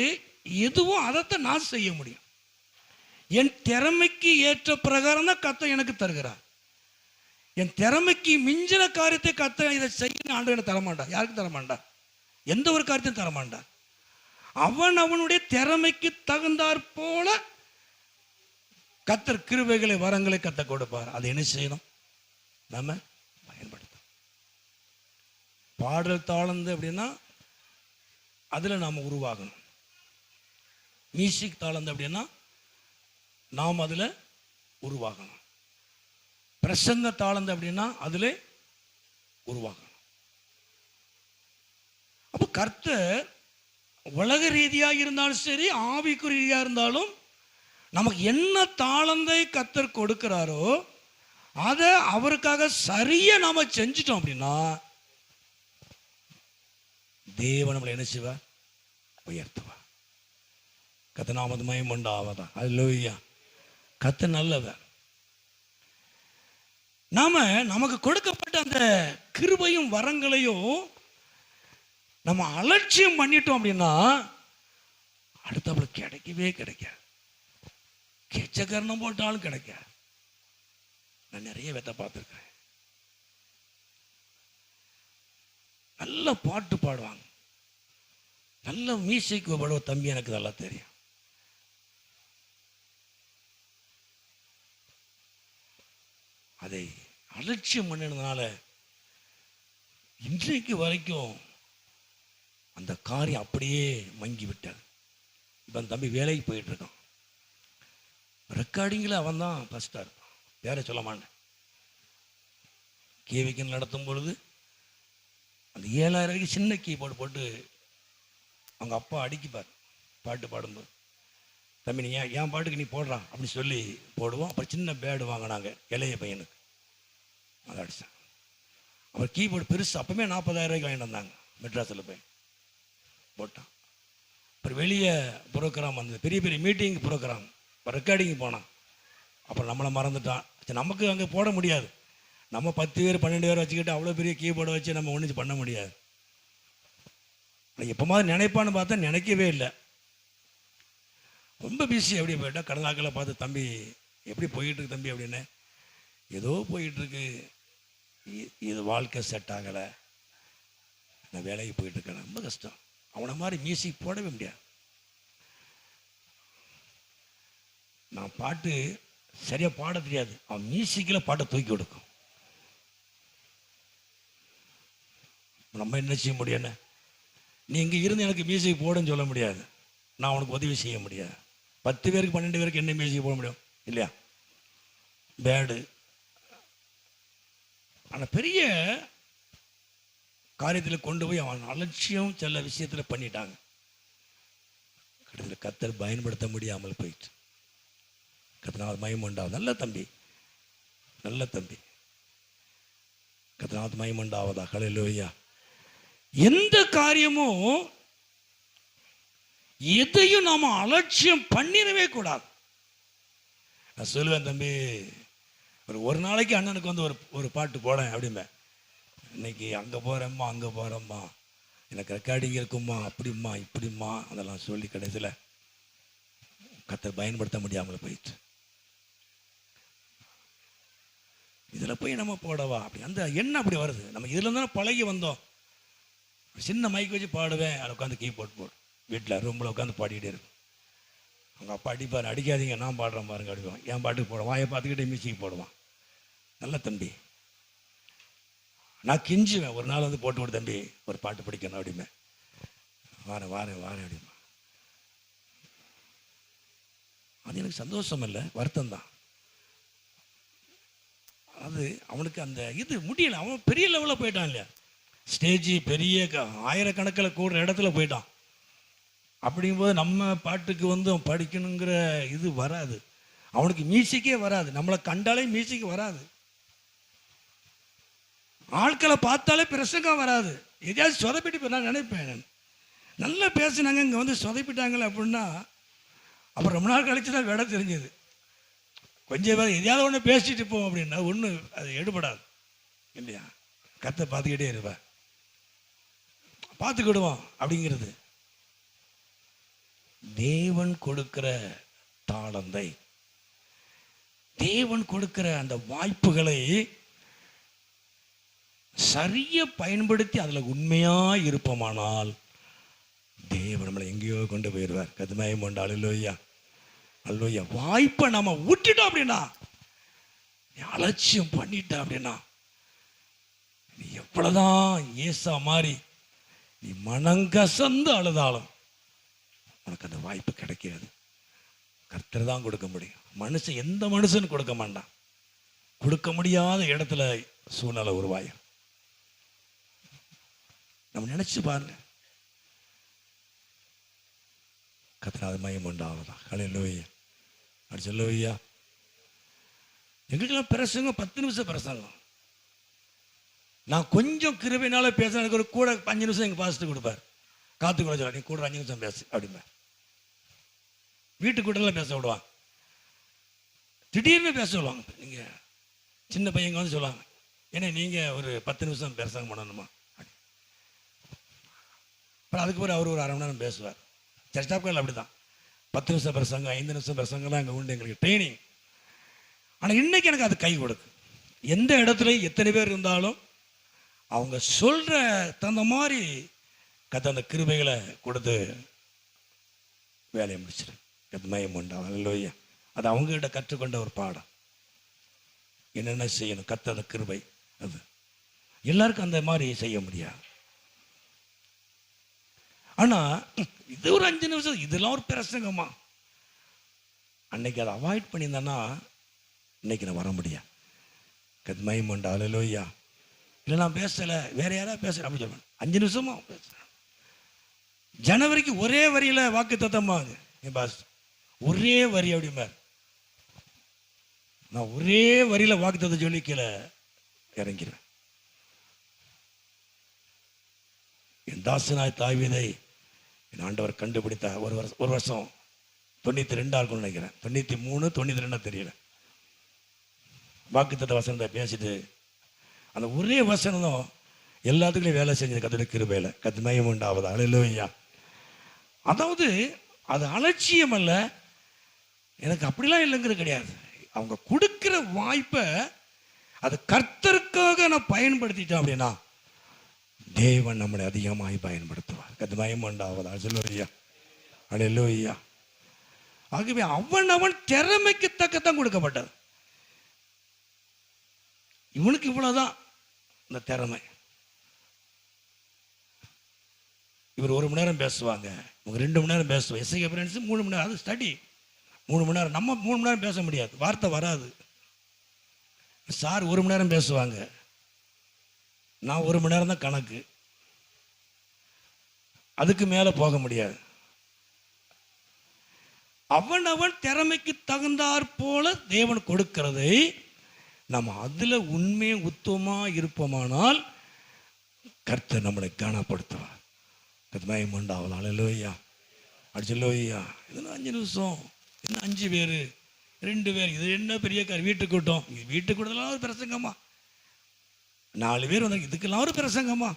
எதுவும் அதைத்தான் நான் செய்ய முடியும். என் திறமைக்கு ஏற்ற பிரகாரம் தான் கர்த்தர் எனக்கு தருகிறார். என் திறமைக்கு மிஞ்சின காரியத்தை கர்த்தர் இதை செய்ய ஆண்டவர் எனக்கு தரமாட்டா. யாருக்கு தரமாட்டா, எந்த ஒரு காரியத்தையும் தரமாட்டா. அவனுடைய திறமைக்கு தகுந்தாற் போல கர்த்தர் கிருபைகளை வரங்களை கர்த்தர் கொடுப்பார். அதை என்ன செய்யணும், நம்ம பயன்படுத்தணும். பாடல் தாளந்து அப்படின்னா அதில் நாம் உருவாகணும். மியூசிக் தாளந்து அப்படின்னா நாம் அதில் உருவாகணும். பிரசங்க தாளந்து அப்படின்னா அதில் உருவாகணும். அப்போ கர்த்தர் உலக ரீதியாக இருந்தாலும் சரி, ஆவிக்குரிய ரீதியாக இருந்தாலும் நமக்கு என்ன தாளந்தை கர்த்தர் கொடுக்கிறாரோ அதை அவருக்காக சரியா நாம செஞ்சிட்டோம் அப்படின்னா தேவன் நம்மளை என்ன செய்வார், உயர்த்துவார். கர்த்தர் நாமத்து மகிமை உண்டாவதா. அல்லேலூயா. கர்த்தர் நல்லவர். நமக்கு கொடுக்கப்பட்ட அந்த கிருபையும் வரங்களையும் நம்ம அலட்சியம் பண்ணிட்டோம் அப்படின்னா அடுத்தவளுக்கு கிடைக்கவே கிடைக்காது. கெச்சகரணம் போட்டாலும் கிடைக்காது. நான் நிறைய வெத்த பார்த்துருக்கேன். நல்ல பாட்டு பாடுவாங்க, நல்ல மியூசிக் பாடுவ தம்பி எனக்கு நல்லா தெரியும். அதை அலட்சியம் பண்ணினதுனால இன்றைக்கு வரைக்கும் அந்த காரியம் அப்படியே மங்கி விட்டார். இப்போ அந்த தம்பி வேலைக்கு போயிட்டு இருக்கான். ரெக்கார்டிங்கில் அவன் தான் ஃபஸ்ட்டாக இருப்பான். வேற சொல்ல மாட்டேன். கேவிக்கு நடத்தும் பொழுது அந்த 7000 ரூபாய்க்கு சின்ன கீபோர்டு போட்டு அவங்க அப்பா அடிக்கிப்பார் பாட்டு பாடும்போது. தம்பி நீ என் பாட்டுக்கு நீ போடுறான் அப்படி சொல்லி போடுவோம். அப்புறம் சின்ன பேடு வாங்கினாங்க இளைய பையனுக்கு, அதை அடித்தான். அப்புறம் கீபோர்டு பெருசு அப்பவுமே 40,000 ரூபாய்க்கு வாங்கிட்டு வந்தாங்க. மெட்ராஸில் போய் போட்டான். அப்புறம் வெளியே ப்ரோக்ராம் வந்தது, பெரிய பெரிய மீட்டிங் ப்ரோக்ராம். இப்போ ரெக்கார்டிங் போனான். அப்புறம் நம்மளை மறந்துட்டான். சரி, நமக்கு அங்கே போட முடியாது. நம்ம 10 பேர் 12 பேர் வச்சுக்கிட்டு அவ்வளோ பெரிய கீபோர்டை வச்சு நம்ம ஒன்றும் பண்ண முடியாது. எப்போ மாதிரி நினைப்பான்னு பார்த்தா நினைக்கவே இல்லை. ரொம்ப பிஸி. அப்படியே போயிட்டா கடனாக்களை பார்த்து, தம்பி எப்படி போயிட்டுருக்கு தம்பி அப்படின்னு. ஏதோ போயிட்டுருக்கு, இது வாழ்க்கை செட் ஆகலை, நான் வேலைக்கு போயிட்டுருக்கேன், ரொம்ப கஷ்டம். அவனை மாதிரி மியூசிக் போடவே முடியாது. நான் பாட்டு சரியாக பாட தெரியாது, அவன் மியூசிக்கில் பாட்டை தூக்கி கொடுக்கும். நம்ம என்ன செய்ய முடியும்? நீ இங்கே இருந்து எனக்கு மியூசிக் போடுன்னு சொல்ல முடியாது. நான் உனக்கு உதவி செய்ய முடியாது. 10 பேருக்கு 12 பேருக்கு என்ன மியூசிக் போட முடியும் இல்லையா? பேடு. ஆனால் பெரிய காரியத்தில் கொண்டு போய் அவன் அலட்சியம் சில விஷயத்தில் பண்ணிட்டாங்க. கடைசியில் கர்த்தர் பயன்படுத்த முடியாமல் போயிட்டு. கர்த்தர் மகிமை உண்டாவது. நல்ல தம்பி, நல்ல தம்பி. கர்த்தர் மகிமை உண்டாவதா. ஹல்லேலூயா. எந்த காரியமும் எதையும் நாம அலட்சியம் பண்ணிடவே கூடாது. நான் சொல்லுவேன், தம்பி ஒரு நாளைக்கு அண்ணனுக்கு வந்து ஒரு பாட்டு போடேன் அப்படிம்பேன். இன்னைக்கு அங்கே போகிறேம்மா அங்கே போகிறேம்மா, எனக்கு ரெக்கார்டிங் இருக்கும்மா, அப்படிம்மா இப்படிம்மா அதெல்லாம் சொல்லி கடைசியில் கர்த்தர் பயன்படுத்த முடியாமல் போயிடுச்சு. இதில் போய் நம்ம போடவா அப்படி அந்த எண்ணம் அப்படி வருது. நம்ம இதில் தானே பழகி வந்தோம். சின்ன மைக் வச்சு பாடுவேன், அதில் உட்காந்து கீபோர்ட் போடும், வீட்டில் ரூமில் உட்காந்து பாடிக்கிட்டே இருக்கும். அவங்க அப்பா அடிப்பார், அடிக்காதீங்க நான் பாடுறேன் பாருங்க அடிப்பான். என் பாட்டுக்கு போடுவான், வாயை பார்த்துக்கிட்டே மியூசிக் போடுவான். நல்ல தம்பி. நான் கெஞ்சுவேன், ஒரு நாள் வந்து போட்டு விடு தம்பி ஒரு பாட்டு பிடிக்கணும் அப்படிமே. வாரேன் வாரேன் வாரேன் அப்படிமா. அது எனக்கு சந்தோஷம் இல்லை, வருத்தம் தான். அது அவனுக்கு அந்த இது முடியல. அவன் பெரிய லெவலில் போயிட்டான் இல்லையா, ஸ்டேஜ் பெரிய ஆயிரக்கணக்கில் கூடுற இடத்துல போயிட்டான். அப்படிங்கும்போது நம்ம பாட்டுக்கு வந்து அவன் படிக்கணுங்கிற இது வராது. அவனுக்கு மியூசிக்கே வராது, நம்மளை கண்டாலே மியூசிக் வராது, ஆட்களை பார்த்தாலே பிரசங்கம் வராது. எதையாவது சொதப்பிட்டு நான் நினைப்பேன், நல்லா பேசினாங்க இங்கே வந்து சொதப்பிட்டாங்களே அப்படின்னா அப்புறம் ரொம்ப நாள் கழிச்சு தான் விட தெரிஞ்சது. கொஞ்சம் பேர் எதையாவது ஒன்று பேசிட்டு போவோம் அப்படின்னா ஒன்று அது எடுபடாது இல்லையா. கத்தை பார்த்துக்கிட்டே இருப்பேன், பார்த்துக்கிடுவோம் அப்படிங்கிறது. தேவன் கொடுக்கிற தாளந்தை, தேவன் கொடுக்கிற அந்த வாய்ப்புகளை சரியா பயன்படுத்தி அதில் உண்மையா இருப்போமானால் தேவன் நம்மளை எங்கேயோ கொண்டு போயிடுவார். கதுமயம் கொண்டு அல்லேலூயா அல்லேலூயா. வாய்ப்பை நம்ம விட்டுட்டோம் அப்படின்னா, அலட்சியம் பண்ணிட்ட அப்படின்னா, நீ எவ்வளவுதான் ஏசா மாதிரி நீ மனங்கசந்து அழுதாலும் உனக்கு அந்த வாய்ப்பு கிடைக்காது. கர்த்தர் தான் கொடுக்க முடியும். மனுஷன் எந்த மனுஷனும் கொடுக்க மாட்டான். கொடுக்க முடியாத இடத்துல சூழ்நிலை உருவாயும். நம்ம நினைச்சு பாருங்க. கர்த்தர் மகிமை உண்டாவதா. ஹல்லேலூயா அல்லேலூயா. எங்களுக்கெல்லாம் பிரசங்கம் 10 நிமிஷம் பிரசங்கம். நான் கொஞ்சம் கிருபையினால பேச எனக்கு ஒரு கூட 5 நிமிஷம் எங்கள் பாஸ்டர் கொடுப்பார். காத்து கூட சொல்ல, நீ கூட 5 நிமிஷம் பேசு அப்படிம்பா. வீட்டுக்கூடலாம் பேச விடுவாங்க, திடீர்னு பேச சொல்லுவாங்க. நீங்கள் சின்ன பையங்க வந்து சொல்லுவாங்க, ஏன்னா நீங்கள் ஒரு 10 நிமிஷம் பிரசங்கம் பண்ணணுமா. அப்புறம் அதுக்கு பிறகு அவர் ஒரு அரை மணி நேரம் பேசுவார். சர்ச்சாப்கள் அப்படி தான், 10 நிமிஷம் பிரசங்கம் 5 நிமிஷம் பிரசங்கம்லாம் அங்கே உண்டு எங்களுக்கு ட்ரைனிங். ஆனால் இன்னைக்கு எனக்கு அது கை கொடுக்கு. எந்த இடத்துல எத்தனை பேர் இருந்தாலும் அவங்க சொல்கிற தகுந்த மாதிரி கத்த அந்த கிருபைகளை கொடுத்து வேலையை முடிச்சிரு. மயம் உண்டாகும். அல்லேலூயா. அது அவங்ககிட்ட கற்றுக்கொண்ட ஒரு பாடம். என்னென்ன செய்யணும் கத்த அந்த கிருபை, அது எல்லாருக்கும் அந்த மாதிரி செய்ய முடியாது. ஆனால் இது ஒரு 5 நிமிஷம், இதெல்லாம் ஒரு பிரசங்கமா. அன்னைக்கு அதை அவாய்ட் பண்ணியிருந்தேன்னா இன்னைக்கு நான் வர முடியாது. மயம் உண்டா. அல்லேலூயா. இல்லை நான் பேசலை, வேற யாராவது பேசுகிறேன் அப்படி சொல்லுவேன். 5 நிமிஷமா பேசுகிறேன். ஜனவரிக்கு ஒரே வரியில் வாக்கு தத்தமாங்க என் பாஸ், ஒரே வரி அப்படிம்பார். நான் ஒரே வரியில் வாக்கு தத்தம் சொல்லி கீழே இறங்கிறேன். என் தாசனாய் தாவீதை என் ஆண்டவர் கண்டுபிடித்த ஒரு வருஷம் 92 இருக்கும்னு நினைக்கிறேன். 93 92 தெரியல. வாக்கு தத்த வசனத்தை பேசிட்டு அந்த ஒரே வசனம் தான் எல்லாத்துக்குள்ளேயும் வேலை செஞ்சது. கர்த்தருடைய கிருபையில மகிமை உண்டாவதா. அல்லேலூயா. அதாவது அது அலட்சியம் அல்ல, எனக்கு அப்படிலாம் இல்லைங்கிறது கிடையாது. அவங்க கொடுக்கிற வாய்ப்பை அது கர்த்தருக்காக நான் பயன்படுத்திட்டேன் அப்படின்னா தேவன் நம்மளை அதிகமாய் பயன்படுத்துவார். மகிமை உண்டாவதா. அல்லேலூயா அல்லேலூயா. ஆகவே அவன் திறமைக்கு தக்கத்தான் கொடுக்கப்பட்டது. இவனுக்கு இவ்வளவுதான் இந்த திறமை. இவர் 1 மணி நேரம் பேசுவாங்க, இவங்க 2 மணி நேரம் பேசுவாங்க. எஸ்ஐ ஃப்ரெண்ட்ஸ் 3 மணி நேரம், அது ஸ்டடி 3 மணி நேரம். நம்ம 3 மணி நேரம் பேச முடியாது, வார்த்தை வராது. சார் 1 மணி நேரம் பேசுவாங்க, நான் 1 மணி நேரம் தான் கணக்கு, அதுக்கு மேலே போக முடியாது. அவன் திறமைக்கு தகுந்தாற் போல தேவன் கொடுக்கிறதை நம்ம அதில் உண்மையை உத்தமமாக இருப்போமானால் கர்த்தர் நம்மளை கனப்படுத்துவார். மகிமை உண்டாவதா. அல்லேலூயா அல்லேலூயா. இன்னும் 5 நிமிஷம், இன்னும் 5 பேர், 2 பேர், இது என்ன பெரிய வீட்டு கூட்டம், இது வீட்டு கூட்டத்தெல்லாம் ஒரு பிரசங்கம்மா, 4 பேர் வந்தாங்க, இதுக்கெல்லாம் ஒரு பிரசங்கம்மா.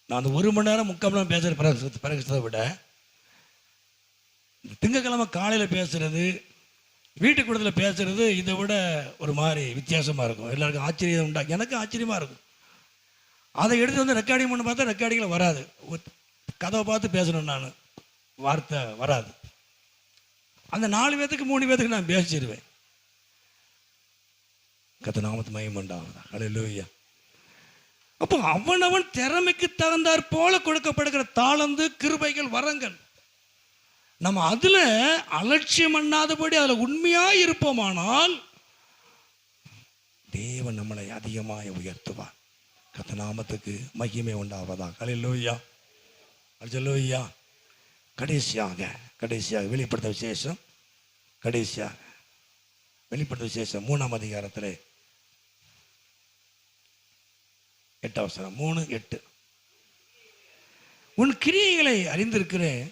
நான் அந்த 1 மணி நேரம் 3/4 மணி நேரம் பேசுகிற பிரசங்கத்தை விட திங்கக்கிழமை காலையில் பேசுறது, வீட்டு கூட்டத்தில் பேசுறது இதை விட ஒரு மாதிரி வித்தியாசமாக இருக்கும். எல்லாருக்கும் ஆச்சரியம் உண்டா, எனக்கு ஆச்சரியமாக இருக்கும். அதை எடுத்து வந்து ரெக்கார்டிங் பண்ண பார்த்தா ரெக்கார்டிங்கில் வராது. கதவை பார்த்து பேசணும், நான் வார்த்தை வராது. அந்த 4 பேத்துக்கு 3 பேத்துக்கு நான் பேசிடுவேன். கர்த்தர் நாமத்துக்கு மகிமை உண்டாகுதா. ஹல்லேலூயா. அப்போ அவனவன் திறமைக்கு தகுந்தாற் போல கொடுக்கப்படுகிற தாளந்து, கிருபைகள், வரங்கள், நம்ம அதுல அலட்சியம் பண்ணாதபடி அதுல உண்மையாய் இருப்போமானால் தேவன் நம்மளை அதிகமாய் உயர்த்துவார். கர்த்தர் நாமத்துக்கு மகிமை உண்டாவதா. ஹல்லேலூயா, ஹல்லேலூயா. கடைசியாக வெளிப்படுத்த விசேஷம், கடைசியாக வெளிப்படுத்த விசேஷம் 3ஆம் அதிகாரத்தில் 8ஆம் வசனம், 3:8. உன் கிரியைகளை அறிந்திருக்கிறேன்,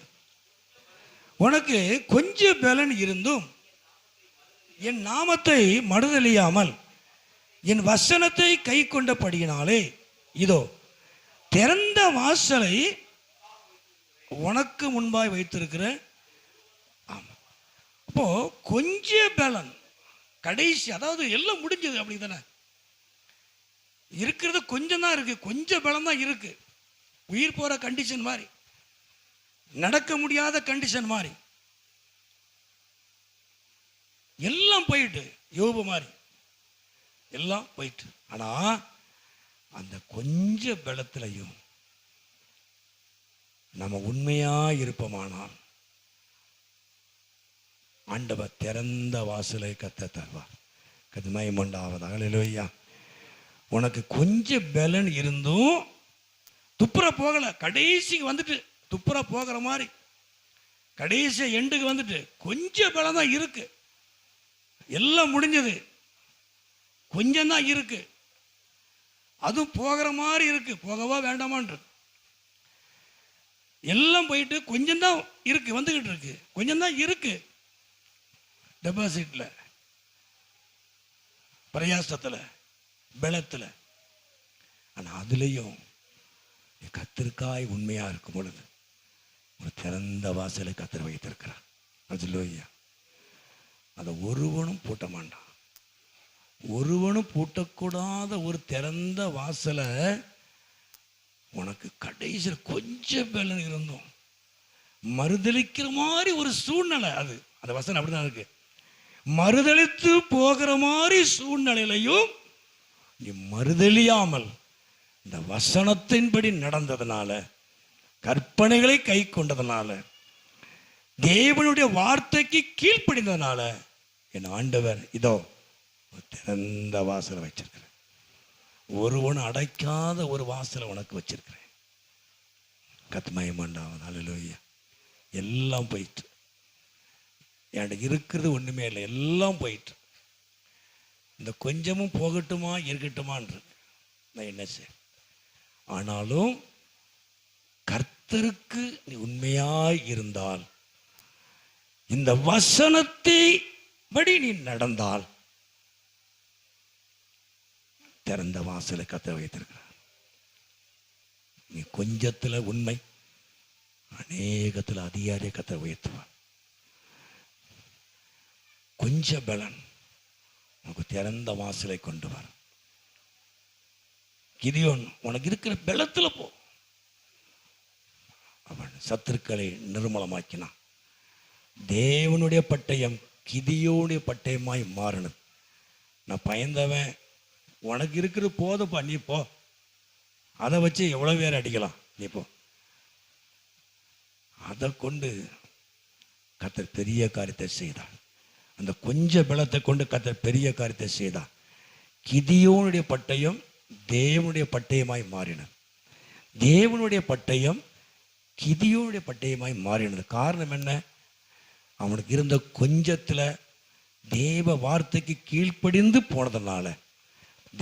உனக்கு கொஞ்சம் பலன் இருந்தும் என் நாமத்தை மறுதலியாமல் என் வசனத்தை கை கொண்டபடியினாலே இதோ திறந்த வாசலை உனக்கு முன்பாய் வைத்திருக்கிறேன். ஆமாம். அப்போ கொஞ்சம் பலன், கடைசி, அதாவது எல்லாம் முடிஞ்சது அப்படி தானே, இருக்கிறது கொஞ்சம் தான் இருக்கு, கொஞ்சம் பலம் தான் இருக்கு. உயிர் போற கண்டிஷன் மாதிரி, நடக்க முடியாத கண்டிஷன் மாதிரி, எல்லாம் போயிட்டு, யோபு மாதிரி எல்லாம் போயிட்டு. ஆனா அந்த கொஞ்ச பலத்திலையும் நம்ம உண்மையா இருப்போமானால் ஆண்டவர் திறந்த வாசலை கர்த்தர் தருவார். கர்த்தர் மகிமை உண்டாவதாக. ஹல்லேலூயா. உனக்கு கொஞ்சம் பலன் இருந்தும் துப்புர போகல, கடைசிக்கு வந்துட்டு துப்புர போகிற மாதிரி, கடைசி எண்டுக்கு வந்துட்டு கொஞ்சம் பலம் தான் இருக்கு, எல்லாம் முடிஞ்சது, கொஞ்சம் தான் இருக்கு, அதுவும் போகிற மாதிரி இருக்கு, போகவா வேண்டாமான், எல்லாம் போயிட்டு கொஞ்சம் தான் இருக்கு, வந்துகிட்டு இருக்கு, கொஞ்சம் தான் இருக்கு டெபாசிட்ல, பிரயாசத்துல, பலத்துல. ஆனா அதுலயும் கர்த்தருக்காய் உண்மையா இருக்கும் பொழுது ஒரு திறந்த வாசலை கர்த்தர் வைத்திருக்கிறார். ஹல்லேலூயா. அதை ஒருவனும் பூட்ட மாட்டான். ஒருவனும் பூட்டக்கூடாத ஒரு திறந்த வாசலை உனக்கு கடைசியில் கொஞ்சம் பலன் இருந்தோம் மறுதளிக்கிற மாதிரி ஒரு சூழ்நிலை, அது அந்த வசனம் அப்படிதான் இருக்கு. மறுதளித்து போகிற மாதிரி சூழ்நிலையிலையும் நீ மறுதலியாமல் இந்த வசனத்தின்படி நடந்ததுனால, கற்பனைகளை கை கொண்டதுனால, தேவனுடைய வார்த்தைக்கு கீழ்ப்படிந்ததுனால என் ஆண்டவர் இதோ திறந்த வாசலை வச்சிருக்கிறேன், ஒருவன் அடைக்காத ஒரு வாசலை உனக்கு வச்சிருக்கிறேன். கர்த்தர் மகிமை உண்டாவதாக. ஹல்லேலூயா. எல்லாம் போயிட்டு, என்கிட்ட இருக்கிறது ஒண்ணுமே இல்லை, எல்லாம் போயிட்டு, இந்த கொஞ்சமும் போகட்டுமா இருக்கட்டுமான்னு நான் என்ன செய்ய. ஆனாலும் கர்த்தருக்கு நீ உண்மையாய் இருந்தால், இந்த வசனத்தை படி நீ நடந்தால், திறந்த வாசலை கர்த்தர் வைத்திருக்கிறார். நீ கொஞ்சத்துல உண்மை, அநேகத்துல அதிகாரியை கர்த்தர் உயர்த்துவார். கொஞ்ச பலன் உனக்கு திறந்த வாசலை கொண்டு வர. கிதியோன் உனக்கு இருக்கிற பலத்துல போ, அவன் சத்துருக்களை நிர்மூலமாக்கினான். தேவனுடைய பட்டயம் கிதியோனுடைய பட்டயமாய் மாறினது. நான் பயந்தவன், உனக்கு இருக்கிறது போதுப்பா, நீ போ, அதை வச்சு எவ்வளவு பேர் அடிக்கலாம், நீ போ. அதை கொண்டு கர்த்தர் பெரிய காரியத்தை செய்தார். அந்த கொஞ்ச பலத்தை கொண்டு கர்த்தர் பெரிய காரியத்தை செய்தார். கிதியோனுடைய பட்டயம் தேவனுடைய பட்டயமாய் மாறினது. தேவனுடைய பட்டயம் கிதியோனுடைய பட்டயமாய் மாறினது. காரணம் என்ன? அவனுக்கு இருந்த கொஞ்சத்துல தேவ வார்த்தைக்கு கீழ்ப்படிந்து போனதுனால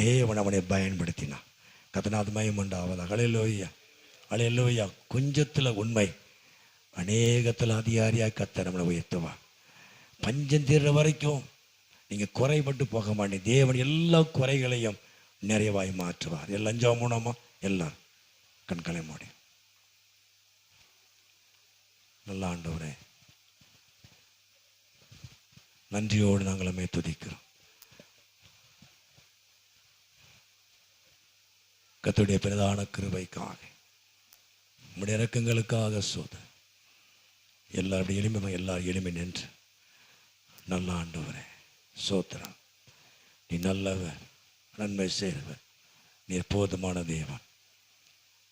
தேவன் அவனை பயன்படுத்தினான். கர்த்தருக்கு மகிமை உண்டாவதாக. ஹல்லேலூயா, ஹல்லேலூயா. கொஞ்சத்துல உண்மை, அநேகத்தில் அதிகாரியாக கர்த்தர் நம்மளை உயர்த்துவார். பஞ்சம் தீர்ற வரைக்கும் நீங்கள் குறைபட்டு போக மாட்டீங்க. தேவன் எல்லா குறைகளையும் நிறைவாய் மாற்றுவார். எல்லாம் ஜெபம் மூலமா எல்லாரும் கண்களை மூடி. நல்ல ஆண்டவரே, நன்றியோடு நாங்களுமே துதிக்கிறோம். கர்த்தருடைய பிரதான கிருபைக்காக, உம்முடைய இரக்கங்களுக்காக சோதனை. எல்லாருடைய எளிமை, எல்லாரும் எளிமை நின்று நல்ல ஆண்டவரே சோத்திரம். நீ நல்லவர், நன்மை செய்கிறவர், நீ போதுமான தேவன்.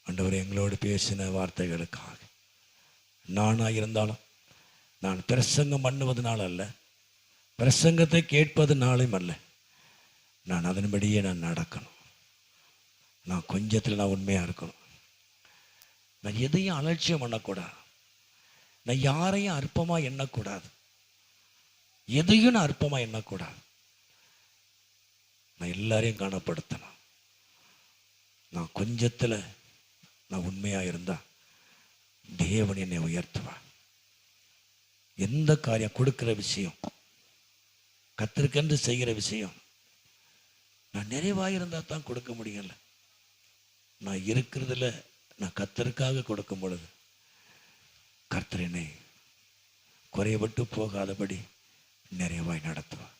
ஆண்டவரே, எங்களோடு பேசின வார்த்தைகளுக்காக, நானாக இருந்தாலும் நான் பிரசங்கம் பண்ணுவதனால அல்ல, பிரசங்கத்தை கேட்பதுனாலும் அல்ல, நான் அதன்படியே நான் நடக்கணும். நான் கொஞ்சத்தில் நான் உண்மையாக இருக்கணும். நான் எதையும் அலட்சியம் பண்ணக்கூடாது. நான் யாரையும் அற்பமாக எண்ணக்கூடாது. எதையும் நான் அற்பமாக எண்ணக்கூடாது. நான் எல்லாரையும் காணப்படுத்தணும். நான் கொஞ்சத்தில் நான் உண்மையாக இருந்தா தேவன் என்னை உயர்த்துவார். எந்த காரியம் கொடுக்கிற விஷயம், கர்த்தருக்கென்று செய்கிற விஷயம், நான் நிறைவாக இருந்தால் தான் கொடுக்க முடியல. நான் இருக்கிறதுல நான் கர்த்தருக்காக கொடுக்கும் பொழுது கர்த்தர் என்னை குறைபட்டு போகாதபடி நிறைவாய் நடத்துவார்.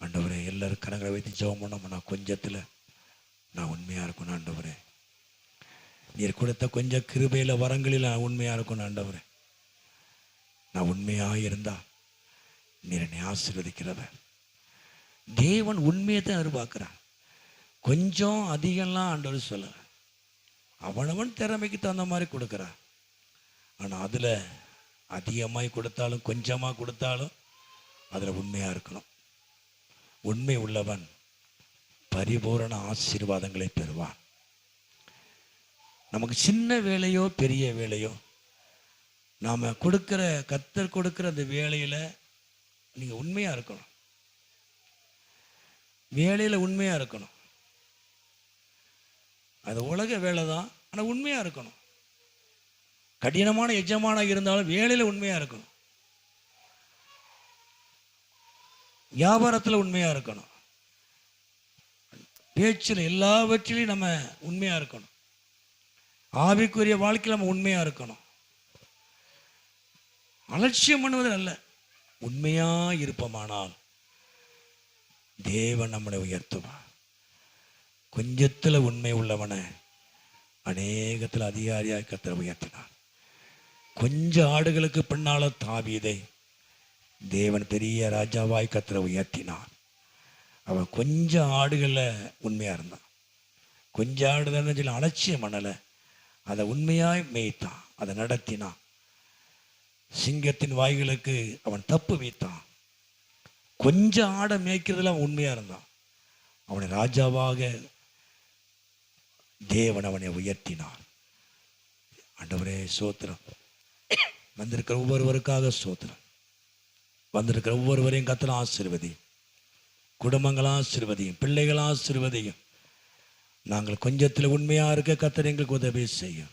ஆண்டவரே, எல்லாரும் கரங்களை வைத்து ஜெபம் பண்ணோம். நான் கொஞ்சத்தில் நான் உண்மையாக இருக்கணும் ஆண்டவரே. நீர் கொடுத்த கொஞ்சம் கிருபையில் வரங்களில் நான் உண்மையாக இருக்கணும் ஆண்டவரே. நான் உண்மையாக இருந்தா நீர் என்னை ஆசீர்வதிக்கிறவர். தேவன் உண்மையை தான் எதிர்பார்க்கிறான். கொஞ்சம் அதிகம்லாம் ஆண்டவர் சொல்ல, அவனவன் திறமைக்கு தகுந்த மாதிரி கொடுக்குறான். ஆனால் அதில் அதிகமாய் கொடுத்தாலும் கொஞ்சமாக கொடுத்தாலும் அதில் உண்மையாக இருக்கணும். உண்மை உள்ளவன் பரிபூரண ஆசீர்வாதங்களை பெறுவான். நமக்கு சின்ன வேலையோ பெரிய வேலையோ, நாம் கொடுக்குற கர்த்தர் கொடுக்குற அந்த வேலையில் நீங்கள் உண்மையாக இருக்கணும். வேலையில் உண்மையாக இருக்கணும். அது உலக வேலை தான், ஆனால் உண்மையாக இருக்கணும். கடினமான எஜமானாக இருந்தாலும் வேலையில் உண்மையாக இருக்கணும். வியாபாரத்தில் உண்மையாக இருக்கணும். பேச்சில் எல்லாவற்றிலையும் நம்ம உண்மையாக இருக்கணும். ஆவிக்குரிய வாழ்க்கையில் நம்ம உண்மையாக இருக்கணும். அலட்சியம் பண்ணுவது அல்ல, உண்மையாக இருப்போமானால் தேவன் நம்மளை உயர்த்துவார். கொஞ்சத்தில் உண்மை உள்ளவனை அநேகத்தில் அதிகாரியாக கர்த்தர் உயர்த்தினார். கொஞ்சம் ஆடுகளுக்கு பின்னால தாவீதை தேவன் பெரிய ராஜாவாய் கர்த்தர் உயர்த்தினார். அவன் கொஞ்சம் ஆடுகளில் உண்மையாக இருந்தான். கொஞ்சம் ஆடு தானே சொல்லி அலட்சியம் பண்ணலை, அதை உண்மையாய் மேய்த்தான், அதை நடத்தினான். சிங்கத்தின் வாய்களுக்கு அவன் தப்பு வைத்தான். கொஞ்சம் ஆடை மேய்க்கிறதுல அவன் உண்மையாக இருந்தான். அவனை ராஜாவாக தேவன் அவனை உயர்த்தினார். ஆண்டவரே சோத்திரம். வந்திருக்கிற ஒவ்வொருவருக்காக சோத்திரம். வந்திருக்கிற ஒவ்வொருவரையும் கர்த்தர் ஆசீர்வதியும். குடும்பங்களா ஆசீர்வதியும், பிள்ளைகளா ஆசீர்வதியும். நாங்கள் கொஞ்சத்தில் உண்மையாக இருக்க கர்த்தர் எங்களுக்கு உதவி செய்யும்.